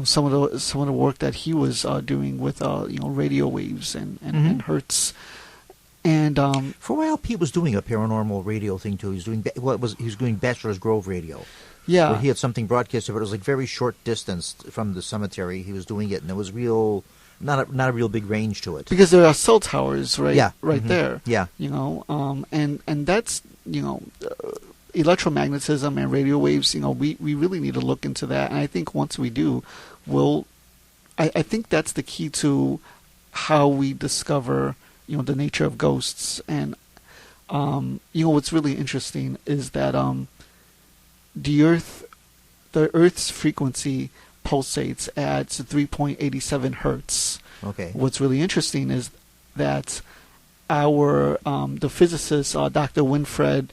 Speaker 3: some of the work that he was doing with, radio waves and hertz. And
Speaker 2: for a while, Pete was doing a paranormal radio thing too. He was doing Bachelor's Grove radio.
Speaker 3: Yeah,
Speaker 2: where he had something broadcasted, but it was like very short distance from the cemetery. He was doing it, and it was not a real big range to it.
Speaker 3: Because there are cell towers right there.
Speaker 2: Yeah.
Speaker 3: And that's, electromagnetism and radio waves, we really need to look into that. And I think once we do, I think that's the key to how we discover, the nature of ghosts. And, what's really interesting is that the Earth's frequency pulsates at 3.87 hertz.
Speaker 2: Okay.
Speaker 3: What's really interesting is that the physicist Dr. Winfred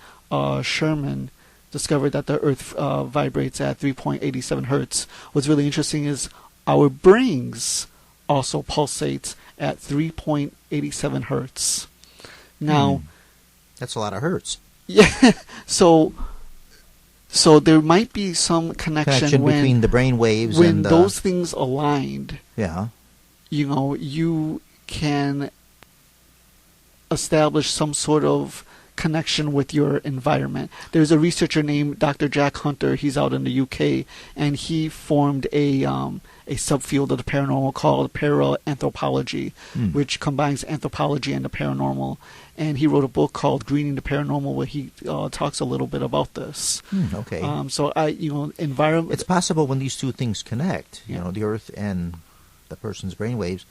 Speaker 3: Sherman discovered that the Earth vibrates at 3.87 hertz. What's really interesting is our brains also pulsate at 3.87 hertz. Now,
Speaker 2: that's a lot of hertz.
Speaker 3: Yeah. So there might be some connection
Speaker 2: between the brain waves
Speaker 3: when
Speaker 2: and
Speaker 3: those things aligned.
Speaker 2: Yeah.
Speaker 3: You can establish some sort of connection with your environment. There's a researcher named Dr. Jack Hunter. He's out in the UK, and he formed a subfield of the paranormal called paraanthropology, which combines anthropology and the paranormal. And he wrote a book called Greening the Paranormal, where he talks a little bit about this.
Speaker 2: Okay.
Speaker 3: So environment.
Speaker 2: It's possible when these two things connect, the Earth and the person's brainwaves,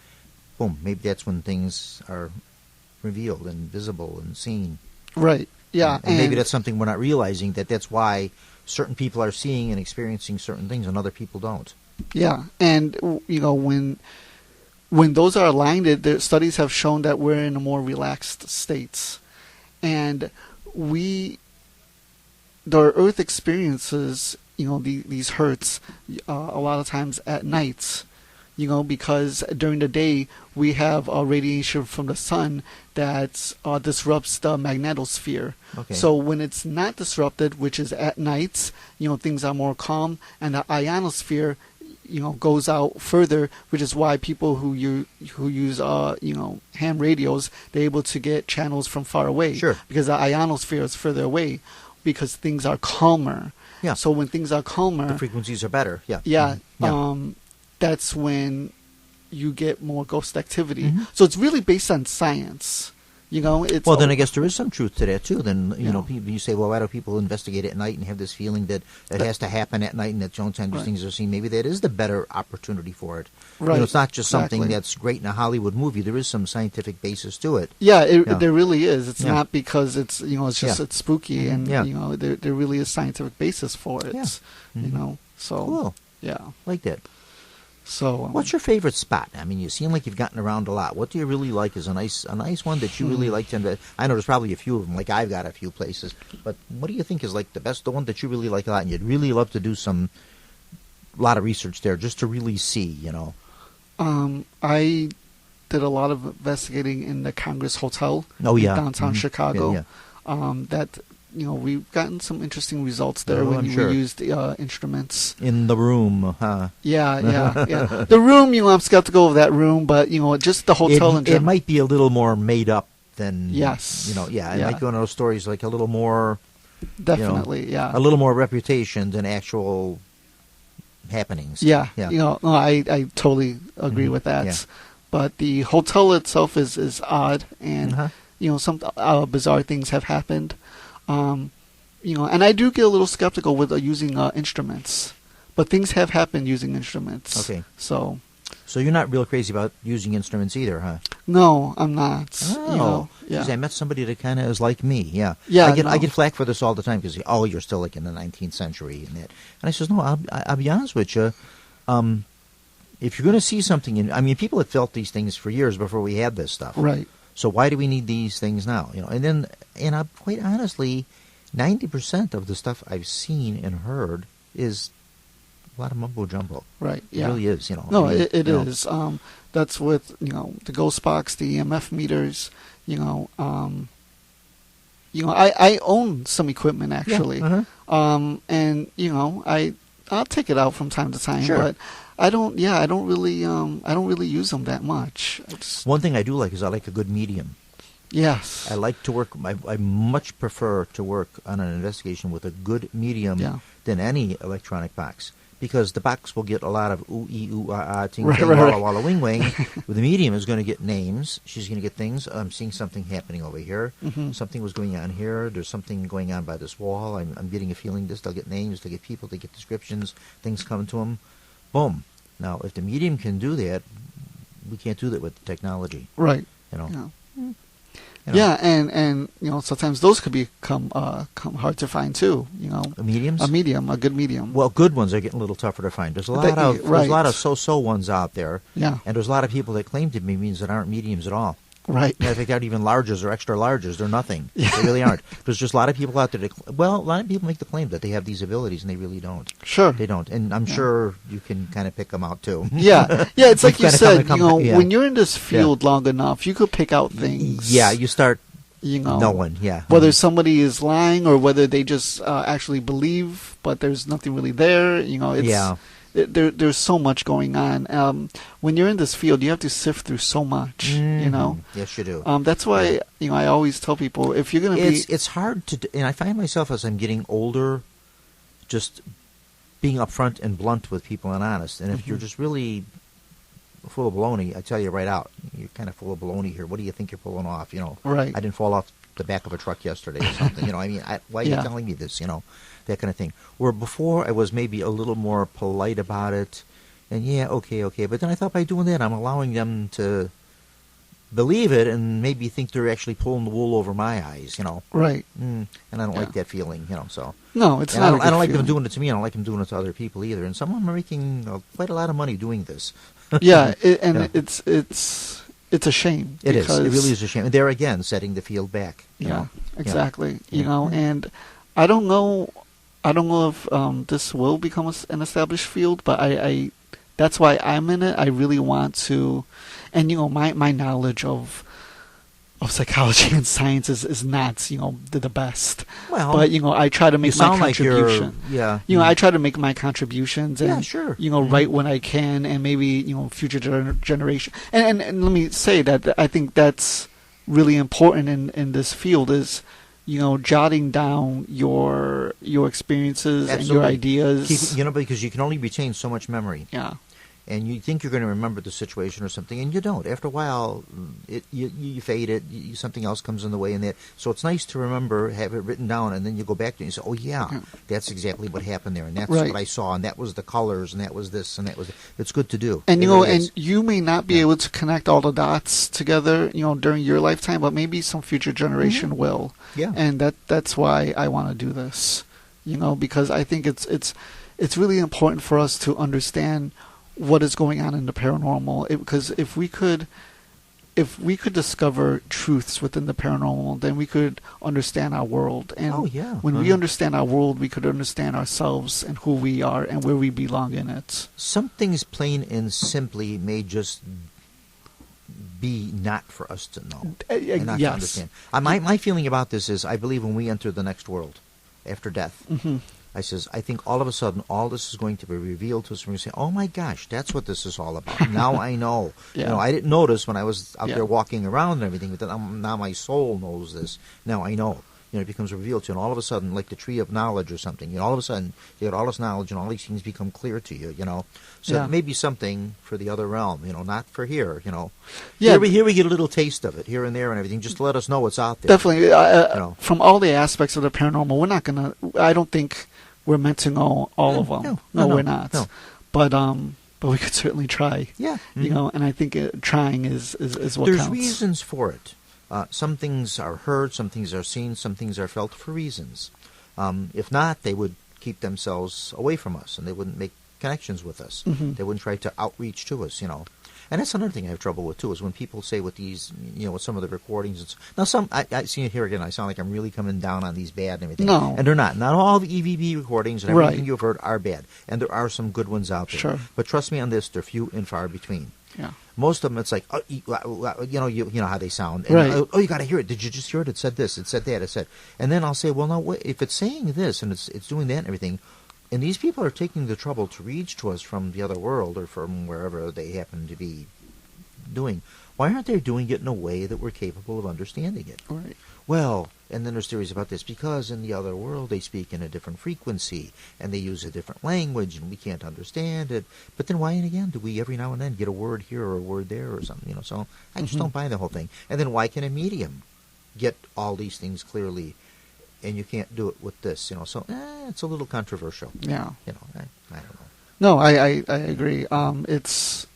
Speaker 2: boom, maybe that's when things are revealed and visible and seen.
Speaker 3: Right. Yeah.
Speaker 2: And maybe that's something we're not realizing, that's why certain people are seeing and experiencing certain things and other people don't.
Speaker 3: Yeah. And, when those are aligned, the studies have shown that we're in a more relaxed states. And the Earth experiences, these hertz a lot of times at nights, because during the day we have radiation from the sun that disrupts the magnetosphere.
Speaker 2: Okay.
Speaker 3: So when it's not disrupted, which is at nights, things are more calm, and the ionosphere goes out further, which is why people who use ham radios, they're able to get channels from far away.
Speaker 2: Sure.
Speaker 3: Because the ionosphere is further away, because things are calmer.
Speaker 2: Yeah.
Speaker 3: So when things are calmer,
Speaker 2: the frequencies are better. Yeah.
Speaker 3: Yeah.
Speaker 2: Mm-hmm.
Speaker 3: That's when you get more ghost activity. So it's really based on science. It's
Speaker 2: then I guess there is some truth to that too. Then people, you say, well, why do people investigate at night and have this feeling that it has to happen at night and that the only time these things are seen? Maybe that is the better opportunity for it.
Speaker 3: Right.
Speaker 2: It's not just something that's great in a Hollywood movie. There is some scientific basis to it.
Speaker 3: Yeah, there really is. It's not because it's it's just it's spooky and there really is scientific basis for it.
Speaker 2: Yeah.
Speaker 3: So
Speaker 2: cool.
Speaker 3: Yeah,
Speaker 2: like that.
Speaker 3: So,
Speaker 2: what's your favorite spot? I mean, you seem like you've gotten around a lot. What do you really like? Is a nice one that you really like to? I know there's probably a few of them. Like I've got a few places, but what do you think is like the best? The one that you really like a lot, and you'd really love to do a lot of research there, just to really see.
Speaker 3: I did a lot of investigating in the Congress Hotel.
Speaker 2: Oh yeah,
Speaker 3: in downtown Chicago.
Speaker 2: Yeah.
Speaker 3: That. We've gotten some interesting results there when we used instruments.
Speaker 2: In the room, huh?
Speaker 3: Yeah. The room, I'm skeptical of that room, but, just the hotel in general.
Speaker 2: It might be a little more made up than...
Speaker 3: Yes.
Speaker 2: It might be one of those stories like a little more...
Speaker 3: Definitely,
Speaker 2: a little more reputation than actual happenings.
Speaker 3: Yeah. I totally agree with that.
Speaker 2: Yeah.
Speaker 3: But the hotel itself is odd, and... some bizarre things have happened. And I do get a little skeptical with using instruments, but things have happened using instruments.
Speaker 2: Okay.
Speaker 3: So
Speaker 2: you're not real crazy about using instruments either, huh?
Speaker 3: no, I'm not.
Speaker 2: Oh,
Speaker 3: Yeah.
Speaker 2: Geez, I met somebody that kind of is like me. Yeah.
Speaker 3: Yeah,
Speaker 2: I get flack for this all the time because you're still like in the 19th century and that. And I says, no, I'll be honest with you. If you're going to see something, people have felt these things for years before we had this stuff.
Speaker 3: Right.
Speaker 2: So why do we need these things now? And quite honestly, 90% of the stuff I've seen and heard is a lot of mumbo jumbo.
Speaker 3: Right. Yeah.
Speaker 2: It really is.
Speaker 3: No, it is. That's with the ghost box, the EMF meters. I own some equipment actually.
Speaker 2: Yeah.
Speaker 3: And I'll take it out from time to time,
Speaker 2: Sure.
Speaker 3: but I don't really use them that much.
Speaker 2: One thing I do like is I like a good medium.
Speaker 3: Yes.
Speaker 2: I like to work. I much prefer to work on an investigation with a good medium than any electronic box, because the box will get a lot of ooh ee ooh ah ah ting ting walla walla wing wing. The medium is going to get names. She's going to get things. I'm seeing something happening over here.
Speaker 3: Mm-hmm.
Speaker 2: Something was going on here. There's something going on by this wall. I'm getting a feeling this. They'll get names. They'll get people. They get descriptions. Things come to them. Boom. Now, if the medium can do that, we can't do that with technology.
Speaker 3: Right.
Speaker 2: Yeah.
Speaker 3: Yeah, and sometimes those could become hard to find too.
Speaker 2: Mediums.
Speaker 3: A good medium.
Speaker 2: Well, good ones are getting a little tougher to find. There's a lot of so-so ones out there.
Speaker 3: Yeah.
Speaker 2: And there's a lot of people that claim to be mediums that aren't mediums at all.
Speaker 3: Right.
Speaker 2: I think they're even larges or extra larges. They're nothing. Yeah. They really aren't. There's just a lot of people out there a lot of people make the claim that they have these abilities, and they really don't.
Speaker 3: Sure.
Speaker 2: They don't. And I'm sure you can kind of pick them out, too.
Speaker 3: Yeah. Yeah, it's like you said,
Speaker 2: when
Speaker 3: you're in this field long enough, you could pick out things.
Speaker 2: Yeah, you start knowing,
Speaker 3: whether somebody is lying or whether they just actually believe, but there's nothing really there. There's so much going on. When you're in this field, you have to sift through so much.
Speaker 2: Yes, you do.
Speaker 3: That's why I always tell people, if you're going to be,
Speaker 2: it's hard to, and I find myself as I'm getting older, just being upfront and blunt with people and honest. And if you're just really full of baloney, I tell you right out, you're kind of full of baloney here. What do you think you're pulling off?
Speaker 3: Right.
Speaker 2: I didn't fall off the back of a truck yesterday or something. Why are you telling me this? That kind of thing. Where before I was maybe a little more polite about it, and okay. But then I thought by doing that, I'm allowing them to believe it and maybe think they're actually pulling the wool over my eyes.
Speaker 3: Right.
Speaker 2: And I don't like that feeling. So
Speaker 3: no, it's not.
Speaker 2: I don't like them doing it to me. I don't like them doing it to other people either. And some of them are making quite a lot of money doing this.
Speaker 3: Yeah, it's a shame.
Speaker 2: It is. It really is a shame. And there again, setting the field back.
Speaker 3: Yeah, exactly. And I don't know if this will become an established field, but I that's why I'm in it. I really want to, and my knowledge of psychology and science is not the best.
Speaker 2: Well,
Speaker 3: but I try to make my contribution. I try to make my contributions and
Speaker 2: sure.
Speaker 3: Write when I can, and maybe future generation. And let me say that I think that's really important in this field is jotting down your experiences and your ideas.
Speaker 2: Because you can only retain so much memory.
Speaker 3: Yeah.
Speaker 2: And you think you're going to remember the situation or something, and you don't. After a while, you fade it. Something else comes in the way, and that. So it's nice to remember, have it written down, and then you go back to it and you say, "Oh yeah, that's exactly what happened there, and that's what I saw, and that was the colors, and that was this, and that was." It's good to do.
Speaker 3: And and you may not be able to connect all the dots together, during your lifetime, but maybe some future generation will.
Speaker 2: Yeah. And
Speaker 3: that's why I want to do this, because I think it's really important for us to understand what is going on in the paranormal, because if we could discover truths within the paranormal, then we could understand our world. And when we understand our world, we could understand ourselves and who we are and where we belong in it.
Speaker 2: Some things plain and simply may just be not for us to know and not to understand. My feeling about this is I believe when we enter the next world after death, I think all of a sudden all this is going to be revealed to us, and we're going to say, oh my gosh, that's what this is all about. Now I know. I didn't notice when I was out there walking around and everything, but now my soul knows this. Now I know. it becomes revealed to you, and all of a sudden, like the tree of knowledge or something, all of a sudden, you get all this knowledge, and all these things become clear to you, So it may be something for the other realm, not for here,
Speaker 3: Yeah.
Speaker 2: Here we get a little taste of it, here and there and everything, just to let us know what's out there.
Speaker 3: Definitely. From all the aspects of the paranormal, we're not going to, I don't think we're meant to know all of them. No, we're not.
Speaker 2: No.
Speaker 3: But we could certainly try.
Speaker 2: Yeah.
Speaker 3: And I think trying is what
Speaker 2: There's
Speaker 3: counts.
Speaker 2: reasons for it. Some things are heard, some things are seen, some things are felt for reasons. If not, they would keep themselves away from us, and they wouldn't make connections with us.
Speaker 3: Mm-hmm.
Speaker 2: They wouldn't try to outreach to us, And that's another thing I have trouble with, too, is when people say with these, with some of the recordings. Now, I see it here again, I sound like I'm really coming down on these bad and everything.
Speaker 3: No.
Speaker 2: And they're not. Not all the EVP recordings and everything
Speaker 3: Right.
Speaker 2: you've heard are bad. And there are some good ones out there.
Speaker 3: Sure.
Speaker 2: But trust me on this, they're few and far between.
Speaker 3: Yeah.
Speaker 2: Most of them, it's like, you know how they sound. And,
Speaker 3: Right.
Speaker 2: you got to hear it. Did you just hear it? It said this. It said that. It said. And then I'll say, well, no, wait, if it's saying this and it's doing that and everything, and these people are taking the trouble to reach to us from the other world or from wherever they happen to be doing, why aren't they doing it in a way that we're capable of understanding it?
Speaker 3: Right.
Speaker 2: Well, and then there's theories about this, because in the other world they speak in a different frequency, and they use a different language, and we can't understand it. But then why, and again, do we every now and then get a word here or a word there or something, So I just don't buy the whole thing. And then why can a medium get all these things clearly, and you can't do it with this, So it's a little controversial.
Speaker 3: Yeah.
Speaker 2: I don't know.
Speaker 3: No, I agree. It's.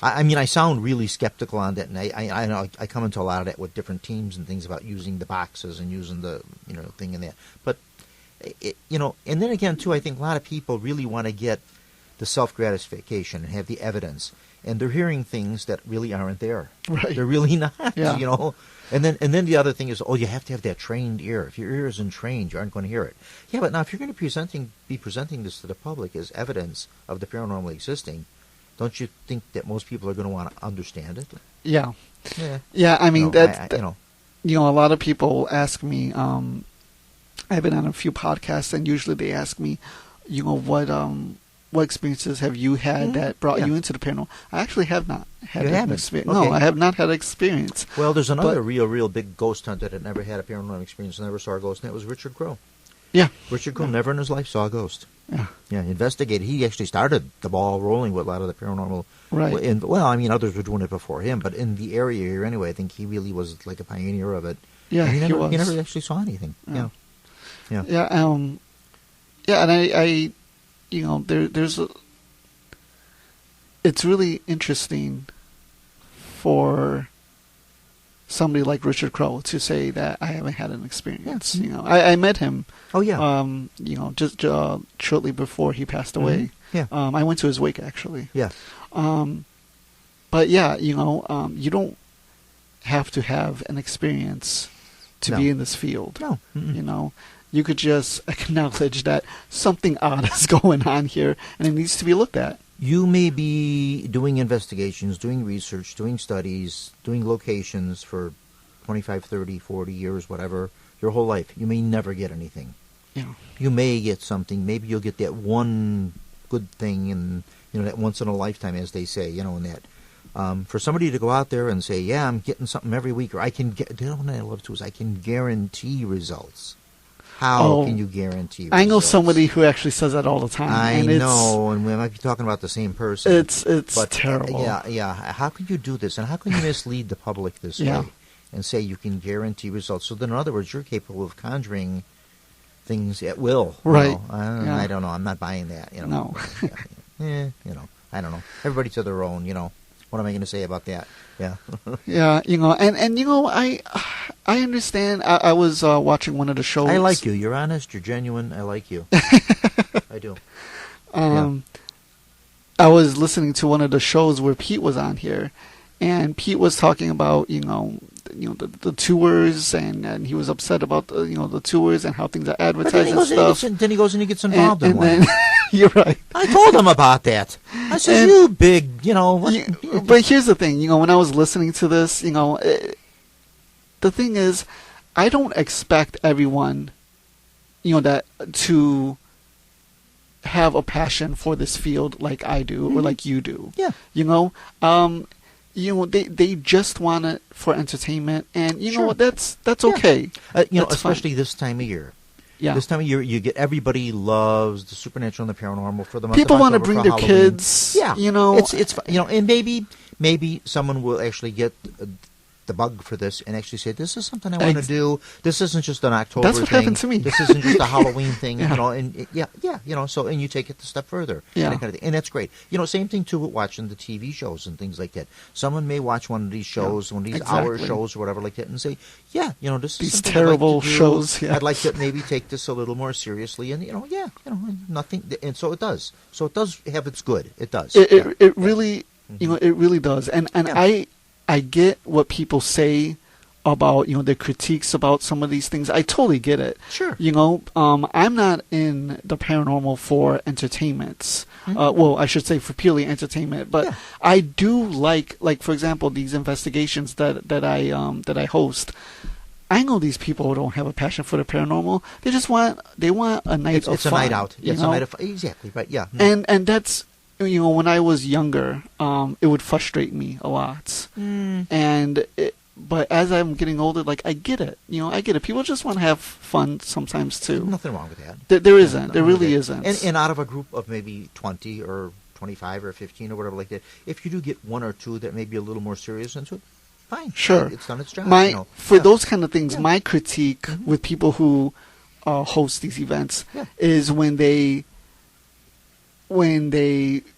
Speaker 2: I mean, I sound really skeptical on that, and I know I come into a lot of that with different teams and things about using the boxes and using the thing and that. But and then again too, I think a lot of people really want to get the self gratification and have the evidence, and they're hearing things that really aren't there.
Speaker 3: Right.
Speaker 2: They're really not.
Speaker 3: Yeah.
Speaker 2: And then the other thing is, you have to have that trained ear. If your ear isn't trained, you aren't going to hear it. Yeah, but now if you're going to be presenting this to the public as evidence of the paranormal existing, don't you think that most people are going to want to understand it?
Speaker 3: Yeah.
Speaker 2: Yeah.
Speaker 3: Yeah. I mean,
Speaker 2: a
Speaker 3: lot of people ask me. I've been on a few podcasts, and usually they ask me, what experiences have you had that brought you into the paranormal? I actually have not had an experience.
Speaker 2: Okay.
Speaker 3: No, I have not had an experience.
Speaker 2: Well, there's another real big ghost hunter that never had a paranormal experience, never saw a ghost, and that was Richard Crowe.
Speaker 3: Yeah.
Speaker 2: Richard Crowe never in his life saw a ghost.
Speaker 3: Yeah.
Speaker 2: Yeah, he investigated. He actually started the ball rolling with a lot of the paranormal.
Speaker 3: Right.
Speaker 2: Others were doing it before him, but in the area here anyway, I think he really was like a pioneer of it.
Speaker 3: Yeah,
Speaker 2: and
Speaker 3: he was.
Speaker 2: He never actually saw anything. Yeah.
Speaker 3: Yeah. Yeah, and I there's it's really interesting for somebody like Richard Crowe to say that I haven't had an experience.
Speaker 2: Yeah.
Speaker 3: I met him.
Speaker 2: Oh yeah.
Speaker 3: Just shortly before he passed away.
Speaker 2: Yeah.
Speaker 3: I went to his wake actually.
Speaker 2: Yeah.
Speaker 3: But yeah, you don't have to have an experience to be in this field.
Speaker 2: No. Mm-mm.
Speaker 3: You could just acknowledge that something odd is going on here, and it needs to be looked at.
Speaker 2: You may be doing investigations, doing research, doing studies, doing locations for 25, 30, 40 years, whatever, your whole life. You may never get anything.
Speaker 3: Yeah.
Speaker 2: You may get something. Maybe you'll get that one good thing, and that once in a lifetime, as they say, and that. For somebody to go out there and say, yeah, I'm getting something every week, or I can guarantee results. How can you guarantee results?
Speaker 3: I know somebody who actually says that all the time.
Speaker 2: I know, and we might be talking about the same person.
Speaker 3: It's terrible.
Speaker 2: Yeah. How could you do this? And how can you mislead the public this way and say you can guarantee results? So then, in other words, you're capable of conjuring things at will.
Speaker 3: Right.
Speaker 2: I don't know. I'm not buying that.
Speaker 3: No.
Speaker 2: I don't know. Everybody to their own, What am I going to say about that? Yeah.
Speaker 3: Yeah, I understand. I was watching one of the shows.
Speaker 2: I like you. You're honest. You're genuine. I like you. I do.
Speaker 3: I was listening to one of the shows where Pete was on here, and Pete was talking about the tours, and he was upset about the tours and how things are advertised and stuff.
Speaker 2: Then he goes and he gets involved in one.
Speaker 3: Then, you're right.
Speaker 2: I told him about that. I said, you big, what?
Speaker 3: But here's the thing, when I was listening to this, the thing is, I don't expect everyone, that to have a passion for this field like I do or like you do.
Speaker 2: Yeah.
Speaker 3: they just want it for entertainment, and you know
Speaker 2: Sure.
Speaker 3: what, that's
Speaker 2: Yeah.
Speaker 3: okay. That's
Speaker 2: especially
Speaker 3: fine.
Speaker 2: this time of year.
Speaker 3: Yeah.
Speaker 2: This time of year, you get everybody loves the supernatural and the paranormal for the month
Speaker 3: People
Speaker 2: of
Speaker 3: want to
Speaker 2: October
Speaker 3: bring
Speaker 2: for
Speaker 3: their
Speaker 2: Halloween.
Speaker 3: kids.
Speaker 2: Yeah, it's and maybe someone will actually get the bug for this and actually say, this is something I want to do. This isn't just an October
Speaker 3: That's what
Speaker 2: thing.
Speaker 3: happened to me.
Speaker 2: This isn't just a Halloween thing,
Speaker 3: Yeah.
Speaker 2: and so, and you take it a step further.
Speaker 3: Yeah.
Speaker 2: That kind of thing. And that's great. Same thing too with watching the TV shows and things like that. Someone may watch one of these shows, one of these hour
Speaker 3: Exactly.
Speaker 2: shows or whatever like that and say, this is
Speaker 3: These
Speaker 2: something
Speaker 3: terrible
Speaker 2: I'd like to do.
Speaker 3: shows, yeah.
Speaker 2: I'd like to maybe take this a little more seriously, and nothing, and so it does. So it does have its good. It does.
Speaker 3: It really, it really does. And
Speaker 2: Yeah.
Speaker 3: I get what people say about, the critiques about some of these things. I totally get it.
Speaker 2: Sure.
Speaker 3: I'm not in the paranormal for entertainment. Well, I should say for purely entertainment, but
Speaker 2: Yeah.
Speaker 3: I do like for example, these investigations that I host. I know these people don't have a passion for the paranormal. They want a night of
Speaker 2: It's a
Speaker 3: fun.
Speaker 2: night out. It's a night of exactly right. Yeah.
Speaker 3: And that's, when I was younger, it would frustrate me a lot. But as I'm getting older, I get it. I get it. People just want to have fun sometimes too.
Speaker 2: Nothing wrong with that.
Speaker 3: There isn't.
Speaker 2: Nothing
Speaker 3: There
Speaker 2: wrong with
Speaker 3: really
Speaker 2: that.
Speaker 3: isn't.
Speaker 2: And out of a group of maybe 20 or 25 or 15 or whatever like that, if you do get one or two that may be a little more serious into it, fine.
Speaker 3: Sure.
Speaker 2: It's done its job.
Speaker 3: For
Speaker 2: Yeah.
Speaker 3: those kind of things,
Speaker 2: Yeah.
Speaker 3: my critique with people who host these events
Speaker 2: Yeah.
Speaker 3: is when they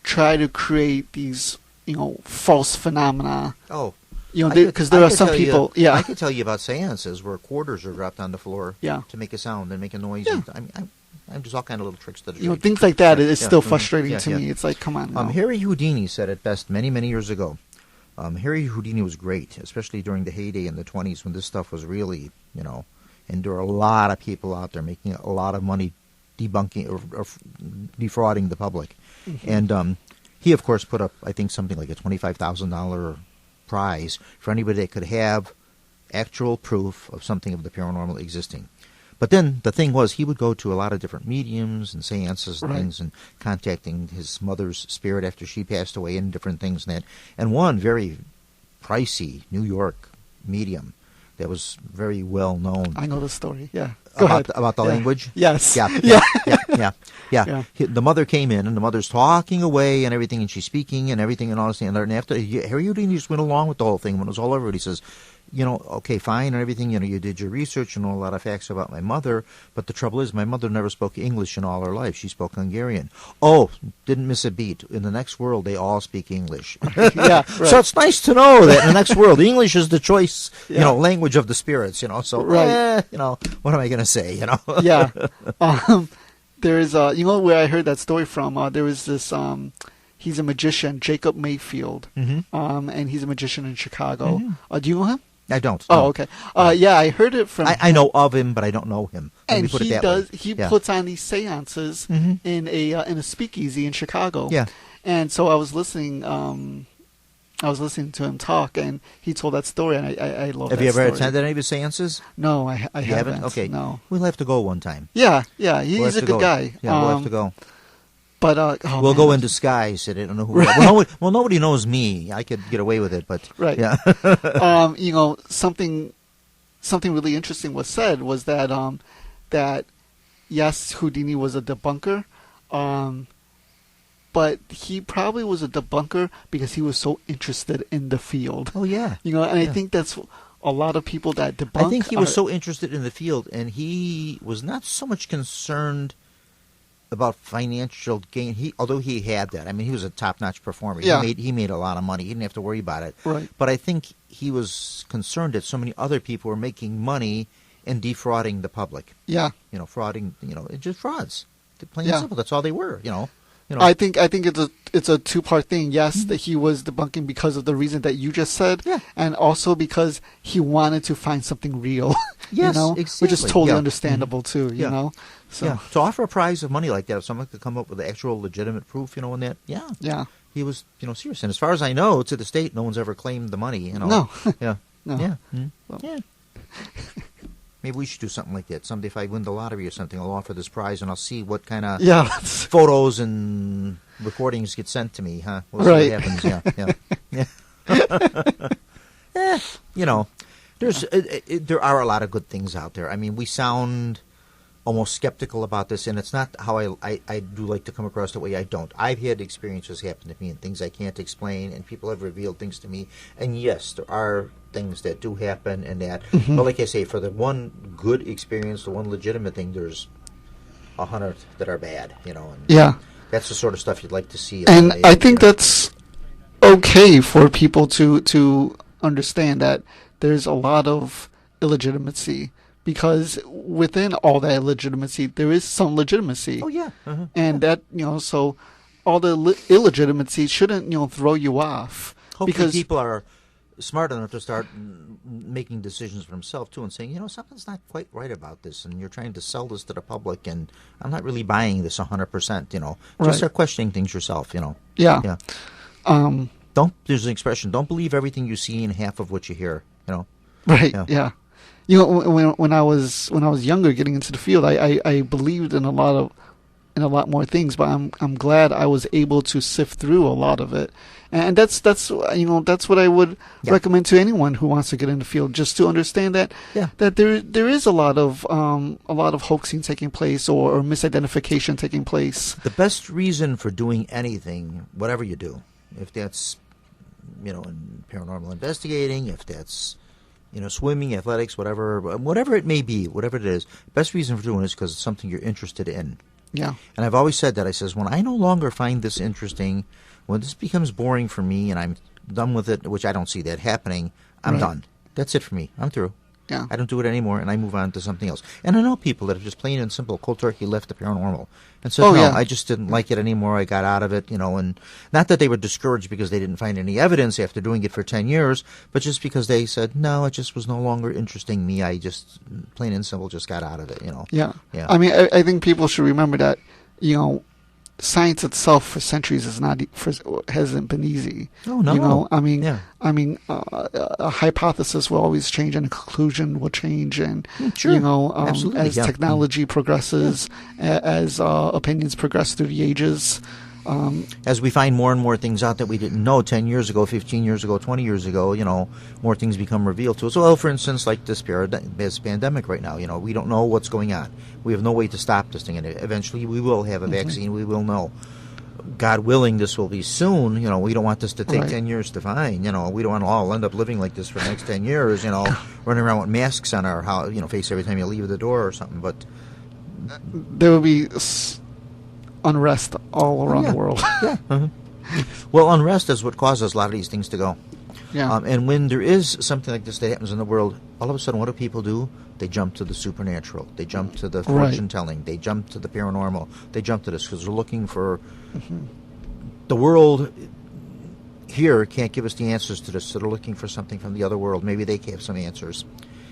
Speaker 3: try to create these false phenomena.
Speaker 2: Oh.
Speaker 3: Because there are some people.
Speaker 2: I could tell you about seances where quarters are dropped on the floor
Speaker 3: Yeah.
Speaker 2: to make a sound and make a noise.
Speaker 3: Yeah.
Speaker 2: I'm just all kind of little tricks that are
Speaker 3: Things like that
Speaker 2: Yeah,
Speaker 3: is
Speaker 2: yeah,
Speaker 3: still
Speaker 2: mhm,
Speaker 3: frustrating
Speaker 2: yeah,
Speaker 3: to
Speaker 2: yeah.
Speaker 3: me. It's like, come on.
Speaker 2: Harry Houdini said it best many, many years ago. Harry Houdini was great, especially during the heyday in the 20s when this stuff was really, and there were a lot of people out there making a lot of money debunking or defrauding the public.
Speaker 3: Mm-hmm.
Speaker 2: And he, of course, put up, I think, something like a $25,000 prize for anybody that could have actual proof of something of the paranormal existing. But then the thing was, he would go to a lot of different mediums and seances and
Speaker 3: Right.
Speaker 2: things, and contacting his mother's spirit after she passed away and different things and that. And one very pricey New York medium that was very well known
Speaker 3: I know the story. Yeah. Go ahead.
Speaker 2: about the
Speaker 3: Yeah.
Speaker 2: language.
Speaker 3: Yes.
Speaker 2: Yeah.
Speaker 3: Yeah.
Speaker 2: The mother came in, and the mother's talking away and everything, and she's speaking and everything and all this. And after Harry Houdini just went along with the whole thing when it was all over. He says, okay, fine and everything. You did your research and know a lot of facts about my mother, but the trouble is, my mother never spoke English in all her life. She spoke Hungarian. Oh, didn't miss a beat. In the next world, they all speak English.
Speaker 3: Yeah. Right.
Speaker 2: So it's nice to know that in the next world, English is the choice,
Speaker 3: Yeah.
Speaker 2: language of the spirits. So
Speaker 3: Right.
Speaker 2: what am I going to say?
Speaker 3: Yeah. There's where I heard that story from. There was this he's a magician, Jacob Mayfield. And he's a magician in Chicago. Do you know him?
Speaker 2: I don't.
Speaker 3: Oh,
Speaker 2: no.
Speaker 3: okay. Yeah, I heard it from.
Speaker 2: I know of him, but I don't know him. Let
Speaker 3: and
Speaker 2: me put
Speaker 3: he
Speaker 2: it that way.
Speaker 3: He
Speaker 2: Yeah.
Speaker 3: puts on these seances in a speakeasy in Chicago.
Speaker 2: Yeah.
Speaker 3: And so I was listening. I was listening to him talk, and he told that story, and I love that
Speaker 2: Have you ever
Speaker 3: story.
Speaker 2: attended any of his seances?
Speaker 3: No, I
Speaker 2: You haven't? Okay.
Speaker 3: No.
Speaker 2: We'll have to go one time.
Speaker 3: Yeah,
Speaker 2: We'll
Speaker 3: he's
Speaker 2: have
Speaker 3: a
Speaker 2: to
Speaker 3: good
Speaker 2: go.
Speaker 3: guy.
Speaker 2: Yeah, we'll have to go.
Speaker 3: But
Speaker 2: We'll
Speaker 3: man.
Speaker 2: go in disguise. I don't know who.
Speaker 3: Right.
Speaker 2: Well, nobody knows me. I could get away with it, but
Speaker 3: Right.
Speaker 2: yeah.
Speaker 3: Something really interesting was said was that that yes, Houdini was a debunker, but he probably was a debunker because he was so interested in the field.
Speaker 2: Oh yeah.
Speaker 3: And I think that's a lot of people that debunk.
Speaker 2: I think he was so interested in the field, and he was not so much concerned about financial gain. Although he had that. I mean, he was a top-notch performer.
Speaker 3: Yeah.
Speaker 2: He made a lot of money. He didn't have to worry about it.
Speaker 3: Right.
Speaker 2: But I think he was concerned that so many other people were making money and defrauding the public.
Speaker 3: Yeah.
Speaker 2: Frauding. It's just frauds. Plain
Speaker 3: Yeah.
Speaker 2: and simple. That's all they were.
Speaker 3: I think it's a two-part thing. Yes, that he was debunking because of the reason that you just said,
Speaker 2: Yeah.
Speaker 3: and also because he wanted to find something real.
Speaker 2: Yes,
Speaker 3: which is
Speaker 2: exactly.
Speaker 3: totally
Speaker 2: Yeah.
Speaker 3: understandable too.
Speaker 2: Yeah.
Speaker 3: So
Speaker 2: Yeah. To offer a prize of money like that, if someone could come up with actual legitimate proof, and that,
Speaker 3: yeah.
Speaker 2: he was, serious. And as far as I know, to the state, no one's ever claimed the money.
Speaker 3: No.
Speaker 2: Yeah.
Speaker 3: No.
Speaker 2: Yeah.
Speaker 3: Well.
Speaker 2: Yeah. Maybe we should do something like that. Someday if I win the lottery or something, I'll offer this prize and I'll see what kind of
Speaker 3: Yeah.
Speaker 2: photos and recordings get sent to me, huh? We'll see
Speaker 3: Right.
Speaker 2: what happens. Yeah. You know, there are a lot of good things out there. I mean, we sound almost skeptical about this, and it's not how I do like to come across that way. I don't. I've had experiences happen to me and things I can't explain, and people have revealed things to me. And yes, there are things that do happen, and that. But like I say, for the one good experience, the one legitimate thing, there's 100 that are bad. You know. And that's the sort of stuff you'd like to see.
Speaker 3: And I think that's okay for people to understand that there's a lot of illegitimacy. Because within all that illegitimacy, there is some legitimacy.
Speaker 2: Oh, yeah.
Speaker 3: And that, so all the illegitimacy shouldn't, throw you off.
Speaker 2: Hopefully
Speaker 3: because
Speaker 2: people are smart enough to start making decisions for themselves, too, and saying, something's not quite right about this, and you're trying to sell this to the public, and I'm not really buying this 100%, Just start questioning things yourself,
Speaker 3: Yeah.
Speaker 2: There's an expression, don't believe everything you see and half of what you hear,
Speaker 3: Right, yeah. When I was younger, getting into the field, I believed in a lot more things, but I'm glad I was able to sift through a lot of it, and that's what I would recommend to anyone who wants to get in the field, just to understand that there is a lot of hoaxing taking place or misidentification taking place.
Speaker 2: The best reason for doing anything, whatever you do, if that's in paranormal investigating, if that's swimming, athletics, whatever it may be, whatever it is, best reason for doing it is because it's something you're interested in.
Speaker 3: Yeah.
Speaker 2: And I've always said that. I says, when I no longer find this interesting, when this becomes boring for me and I'm done with it, which I don't see that happening, I'm done. That's it for me. I'm through.
Speaker 3: Yeah.
Speaker 2: I don't do it anymore, and I move on to something else. And I know people that have just plain and simple, cold turkey, left the paranormal. And said, I just didn't like it anymore. I got out of it, and not that they were discouraged because they didn't find any evidence after doing it for 10 years, but just because they said, no, it just was no longer interesting me. I just, plain and simple, just got out of it,
Speaker 3: Yeah. I mean, I think people should remember that, science itself for centuries hasn't been easy.
Speaker 2: Oh no!
Speaker 3: A hypothesis will always change, and a conclusion will change, and as technology progresses, as opinions progress through the ages.
Speaker 2: As we find more and more things out that we didn't know 10 years ago, 15 years ago, 20 years ago, more things become revealed to us. Well, for instance, like this pandemic right now, we don't know what's going on. We have no way to stop this thing, and eventually we will have a vaccine. We will know. God willing, this will be soon. We don't want this to take 10 years to find. We don't want to all end up living like this for the next 10 years, running around with masks on our face every time you leave the door or something. But
Speaker 3: there will be unrest all around the world.
Speaker 2: Well, unrest is what causes a lot of these things to go.
Speaker 3: Yeah.
Speaker 2: And when there is something like this that happens in the world, all of a sudden, what do people do? They jump to the supernatural. They jump to the fortune telling. They jump to the paranormal. They jump to this because they're looking for the world here can't give us the answers to this, so they're looking for something from the other world. Maybe they have some answers.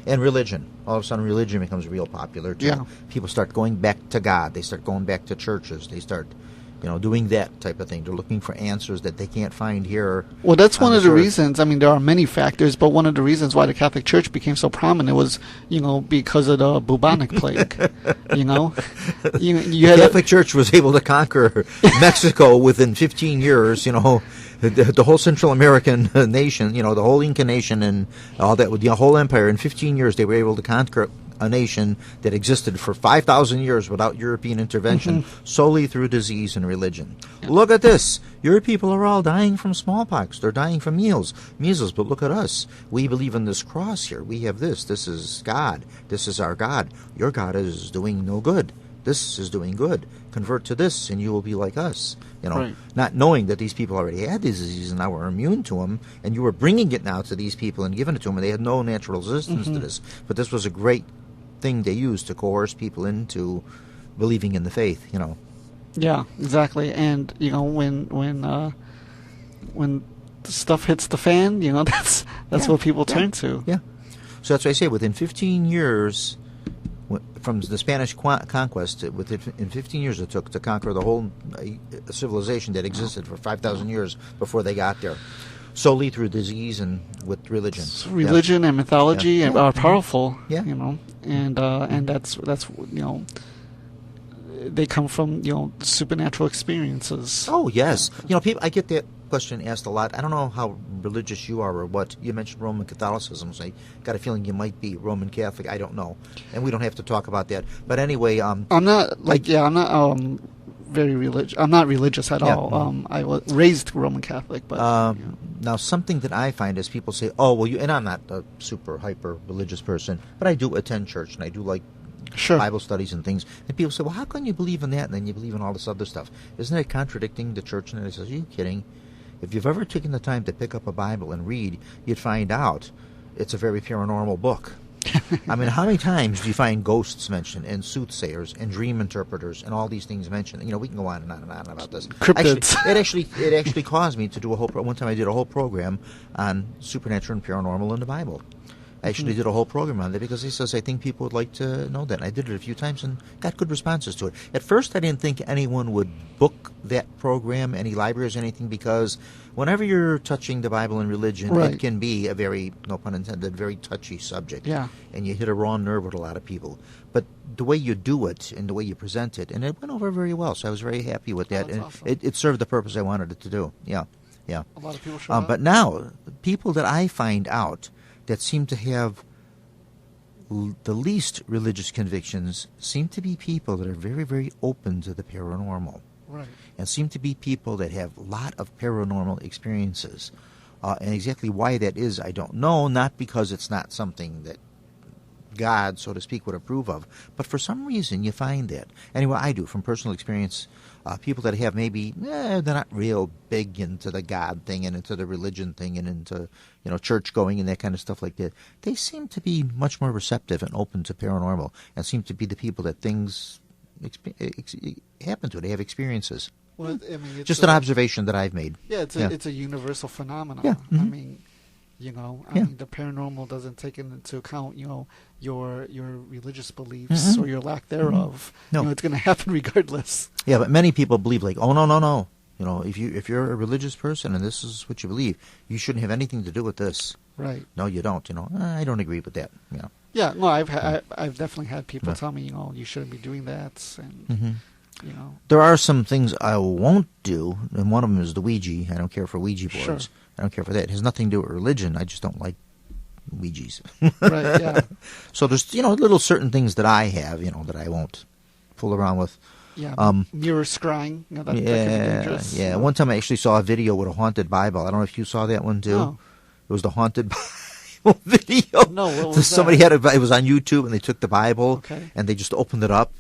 Speaker 2: And religion. All of a sudden, religion becomes real popular, too.
Speaker 3: Yeah.
Speaker 2: People start going back to God. They start going back to churches. They start, doing that type of thing. They're looking for answers that they can't find here.
Speaker 3: Well, that's one of the reasons. I mean, there are many factors, but one of the reasons why the Catholic Church became so prominent was, because of the bubonic plague.
Speaker 2: The Catholic Church was able to conquer Mexico within 15 years, the whole Central American nation, the whole Inca nation and all that, with the whole empire. In 15 years, they were able to conquer a nation that existed for 5,000 years without European intervention, solely through disease and religion. Yeah. Look at this. Your people are all dying from smallpox. They're dying from measles. But look at us. We believe in this cross here. We have this. This is God. This is our God. Your God is doing no good. This is doing good. Convert to this, and you will be like us. Not knowing that these people already had these diseases and now were immune to them, and you were bringing it now to these people and giving it to them, and they had no natural resistance to this. But this was a great thing they used to coerce people into believing in the faith.
Speaker 3: Yeah, exactly. And when the stuff hits the fan, that's what people turn to.
Speaker 2: Yeah. So that's why I say within 15 years. From the Spanish conquest, in 15 years it took to conquer the whole civilization that existed for 5,000 years before they got there, solely through disease and with religion.
Speaker 3: Religion and mythology are powerful,
Speaker 2: Yeah.
Speaker 3: And that's they come from supernatural experiences.
Speaker 2: Oh yes, people. I get that question asked a lot. I don't know how religious you are or what. You mentioned Roman Catholicism, so I got a feeling you might be Roman Catholic. I don't know, and we don't have to talk about that. But anyway,
Speaker 3: I'm not I'm not very religious. I'm not religious at all. I was raised Roman Catholic, but
Speaker 2: now something that I find is people say, "Oh, well, you," and I'm not a super hyper religious person, but I do attend church and I do like Bible studies and things. And people say, "Well, how can you believe in that and then you believe in all this other stuff? Isn't it contradicting the church?" And I says, "Are you kidding? If you've ever taken the time to pick up a Bible and read, you'd find out it's a very paranormal book." I mean, how many times do you find ghosts mentioned, and soothsayers, and dream interpreters, and all these things mentioned? We can go on and on and on about this.
Speaker 3: Cryptids.
Speaker 2: It actually caused me to do a whole. One time, I did a whole program on supernatural and paranormal in the Bible. I actually did a whole program on that because he says I think people would like to know that. And I did it a few times and got good responses to it. At first, I didn't think anyone would book that program, any libraries, anything, because whenever you're touching the Bible and religion, it can be a very, no pun intended, very touchy subject.
Speaker 3: Yeah.
Speaker 2: And you hit a raw nerve with a lot of people. But the way you do it and the way you present it, and it went over very well. So I was very happy with that. And
Speaker 3: awesome.
Speaker 2: it served the purpose I wanted it to do. Yeah.
Speaker 3: A lot of people show up.
Speaker 2: But now, people that I find out that seem to have the least religious convictions seem to be people that are very, very open to the paranormal.
Speaker 3: Right.
Speaker 2: And seem to be people that have a lot of paranormal experiences. And exactly why that is, I don't know. Not because it's not something that God, so to speak, would approve of. But for some reason, you find that. Anyway, I do, from personal experience. People that have maybe, they're not real big into the God thing and into the religion thing and into, church going and that kind of stuff like that. They seem to be much more receptive and open to paranormal and seem to be the people that things happen to. They have experiences.
Speaker 3: Well, I mean, it's
Speaker 2: just an observation that I've made.
Speaker 3: Yeah, it's a universal phenomenon.
Speaker 2: Yeah. Mm-hmm.
Speaker 3: I mean, I mean, the paranormal doesn't take into account, your religious beliefs or your lack thereof.
Speaker 2: No.
Speaker 3: It's going to happen regardless.
Speaker 2: Yeah, but many people believe oh, no. If you're a religious person and this is what you believe, you shouldn't have anything to do with this.
Speaker 3: Right.
Speaker 2: No, you don't. I don't agree with that. Yeah.
Speaker 3: Yeah. No, I've definitely had people tell me, you shouldn't be doing that, and
Speaker 2: There are some things I won't do, and one of them is the Ouija. I don't care for Ouija boards.
Speaker 3: Sure.
Speaker 2: I don't care for that. It has nothing to do with religion. I just don't like Ouijas.
Speaker 3: Right. Yeah.
Speaker 2: So there's little certain things that I have that I won't fool around with.
Speaker 3: Yeah. Mirror scrying. That can be dangerous.
Speaker 2: Yeah. One time I actually saw a video with a haunted Bible. I don't know if you saw that one too.
Speaker 3: No.
Speaker 2: It was the haunted Bible video.
Speaker 3: No, what was
Speaker 2: Somebody
Speaker 3: that?
Speaker 2: it was on YouTube, and they took the Bible
Speaker 3: and
Speaker 2: they just opened it up,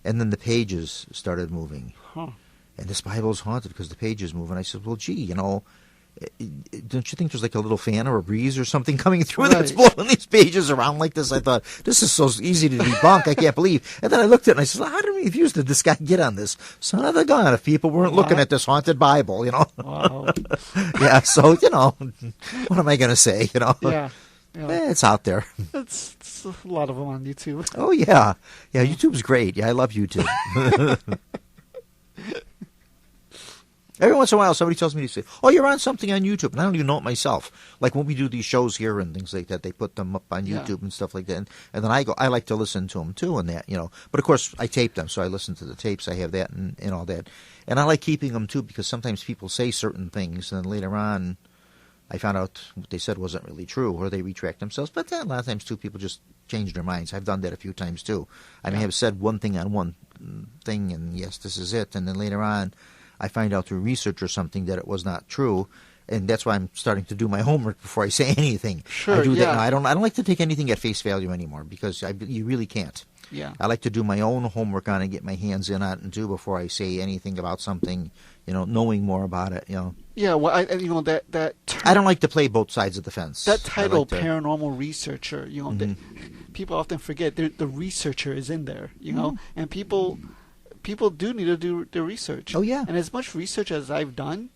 Speaker 2: and then the pages started moving.
Speaker 3: Huh.
Speaker 2: And this Bible is haunted because the pages move. And I said, well, gee, don't you think there's like a little fan or a breeze or something coming through that's blowing these pages around like this? I thought, this is so easy to debunk, I can't believe. And then I looked at it and I said, how many views did this guy get on this? Son of a gun, if people weren't looking at this haunted Bible,
Speaker 3: Wow.
Speaker 2: Yeah, so, what am I going to say,
Speaker 3: Yeah.
Speaker 2: It's out there.
Speaker 3: It's a lot of them on YouTube.
Speaker 2: Oh, yeah. Yeah, YouTube's great. Yeah, I love YouTube. Every once in a while, somebody tells me to say, oh, you're on something on YouTube. And I don't even know it myself. Like when we do these shows here and things like that, they put them up on YouTube and stuff like that. And then I like to listen to them too and that, But of course, I tape them, so I listen to the tapes. I have that and all that. And I like keeping them too because sometimes people say certain things and then later on I found out what they said wasn't really true or they retract themselves. But a lot of times too, people just change their minds. I've done that a few times too. I may have said one thing on one thing and yes, this is it. And then later on, I find out through research or something that it was not true, and that's why I'm starting to do my homework before I say anything.
Speaker 3: Sure,
Speaker 2: I do that now. I don't like to take anything at face value anymore because you really can't.
Speaker 3: Yeah.
Speaker 2: I like to do my own homework on it, get my hands in on it, and do before I say anything about something. Knowing more about it.
Speaker 3: Yeah. Well, that.
Speaker 2: I don't like to play both sides of the fence.
Speaker 3: That title, paranormal researcher. People often forget the researcher is in there. And people do need to do their research.
Speaker 2: Oh, yeah.
Speaker 3: And as much research as I've done,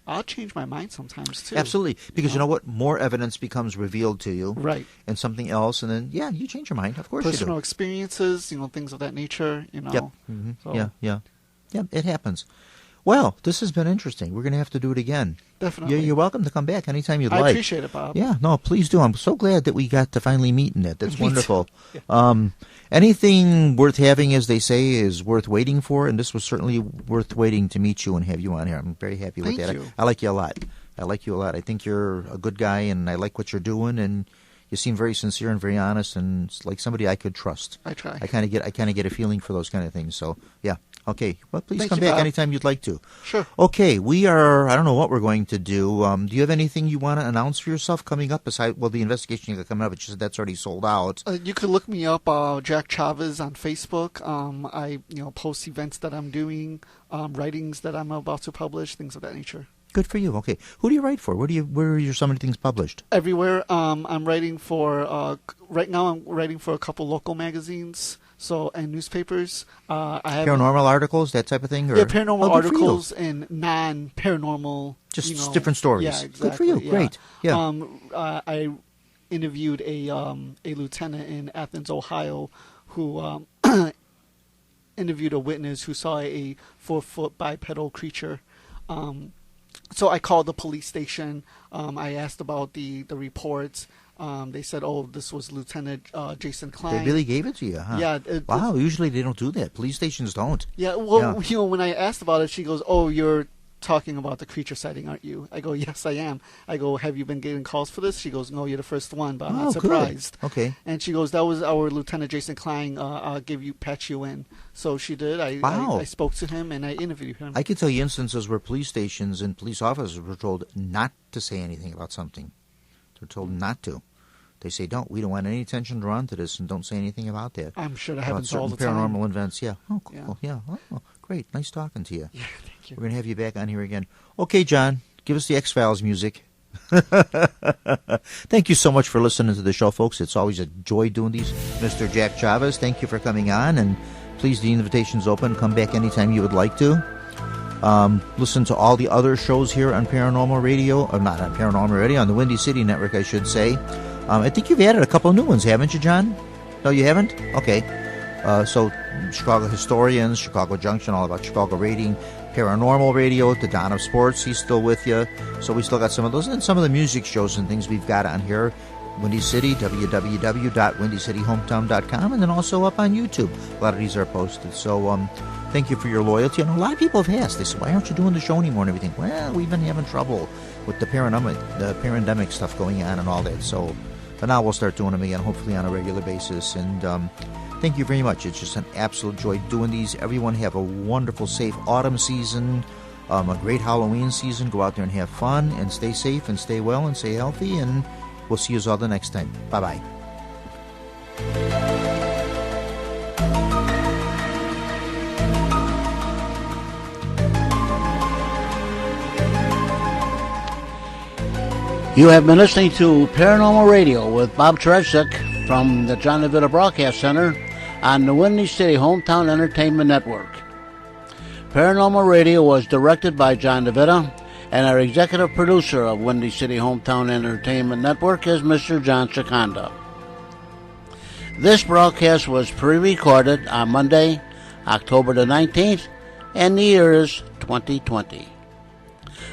Speaker 3: I'll change my mind sometimes, too.
Speaker 2: Absolutely. Because you know what? More evidence becomes revealed to you.
Speaker 3: Right.
Speaker 2: And something else, and then, you change your mind. Of course you do.
Speaker 3: Personal experiences, things of that nature,
Speaker 2: Yep. Mm-hmm.
Speaker 3: So.
Speaker 2: Yeah, it happens. Well, this has been interesting. We're going to have to do it again.
Speaker 3: Definitely.
Speaker 2: You're welcome to come back anytime you'd
Speaker 3: I
Speaker 2: like.
Speaker 3: appreciate it, Bob.
Speaker 2: Yeah, no, please do. I'm so glad that we got to finally meet in it. That's
Speaker 3: Me
Speaker 2: wonderful.
Speaker 3: too. Yeah.
Speaker 2: Anything worth having, as they say, is worth waiting for, and this was certainly worth waiting to meet you and have you on here. I'm very happy with
Speaker 3: Thank
Speaker 2: that.
Speaker 3: you.
Speaker 2: I like you a lot. I think you're a good guy, and I like what you're doing, and you seem very sincere and very honest, and it's like somebody I could trust.
Speaker 3: I try.
Speaker 2: I kind of get a feeling for those kind of things. So yeah, okay. Well, please
Speaker 3: Thank
Speaker 2: come
Speaker 3: you,
Speaker 2: back
Speaker 3: Bob.
Speaker 2: anytime you'd like to.
Speaker 3: Sure.
Speaker 2: Okay, we are. I don't know what we're going to do. Do you have anything you want to announce for yourself coming up? Besides, well, the investigation you got coming up, but you said that's already sold out.
Speaker 3: You could look me up, Jack Chavez, on Facebook. I post events that I'm doing, writings that I'm about to publish, things of that nature.
Speaker 2: Good for you. Okay, who do you write for? Where are your so many things published?
Speaker 3: Everywhere. I'm writing for right now. I'm writing for a couple local magazines, and newspapers. I have
Speaker 2: Paranormal articles, that type of thing. Or?
Speaker 3: Yeah, paranormal
Speaker 2: Oh, good for you.
Speaker 3: articles and non-paranormal.
Speaker 2: Just different stories.
Speaker 3: Yeah, exactly.
Speaker 2: Good for you.
Speaker 3: Yeah.
Speaker 2: Great. Yeah.
Speaker 3: I interviewed a lieutenant in Athens, Ohio, who interviewed a witness who saw a 4-foot bipedal creature. So I called the police station. I asked about the reports. They said, "Oh, this was Lieutenant Jason Klein."
Speaker 2: They really gave it to you, huh?
Speaker 3: Yeah.
Speaker 2: Wow. Usually they don't do that. Police stations don't.
Speaker 3: Yeah. Well, when I asked about it, she goes, "Oh, you're talking about the creature sighting, aren't you?" I go, "Yes, I am." I go, "Have you been getting calls for this?" She goes, "No, you're the first one, but I'm not surprised."
Speaker 2: Good. Okay.
Speaker 3: And she goes, "That was our Lieutenant Jason Klein. I'll patch you in." So she did.
Speaker 2: Wow.
Speaker 3: I spoke to him and I interviewed him.
Speaker 2: I could tell you instances where police stations and police officers were told not to say anything about something. They're told not to. They say, we don't want any attention drawn to this, and don't say anything about that.
Speaker 3: I'm sure that
Speaker 2: About
Speaker 3: happens all the
Speaker 2: certain
Speaker 3: time.
Speaker 2: paranormal events. Yeah. Oh, cool. Yeah. Oh, great. Nice talking to you.
Speaker 3: Yeah, thank you.
Speaker 2: We're going to have you back on here again. Okay, John, give us the X-Files music. Thank you so much for listening to the show, folks. It's always a joy doing these. Mr. Jack Chavez, thank you for coming on, and please, the invitation's open. Come back anytime you would like to. Listen to all the other shows here on Paranormal Radio, or not on Paranormal Radio, on the Windy City Network, I should say. I think you've added a couple of new ones, haven't you, John? No, you haven't? Okay. So Chicago Historians, Chicago Junction, all about Chicago Rating, Paranormal Radio, the Dawn of Sports, he's still with you. So we still got some of those, and some of the music shows and things we've got on here. Windy City, www.windycityhometown.com, and then also up on YouTube. A lot of these are posted. So thank you for your loyalty. And a lot of people have asked, they said, why aren't you doing the show anymore and everything? Well, we've been having trouble with the pandemic stuff going on and all that. So but now we'll start doing them again, hopefully on a regular basis. And thank you very much. It's just an absolute joy doing these. Everyone have a wonderful, safe autumn season, a great Halloween season. Go out there and have fun, and stay safe, and stay well, and stay healthy, and we'll see you all the next time. Bye-bye.
Speaker 1: You have been listening to Paranormal Radio with Bob Teresic from the John DeVita Broadcast Center on the Windy City Hometown Entertainment Network. Paranormal Radio was directed by John DeVita, and our executive producer of Windy City Hometown Entertainment Network is Mr. John Chikanda. This broadcast was pre-recorded on Monday, October the 19th, and the year is 2020.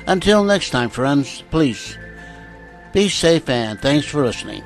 Speaker 1: Until next time, friends, please be safe, and thanks for listening.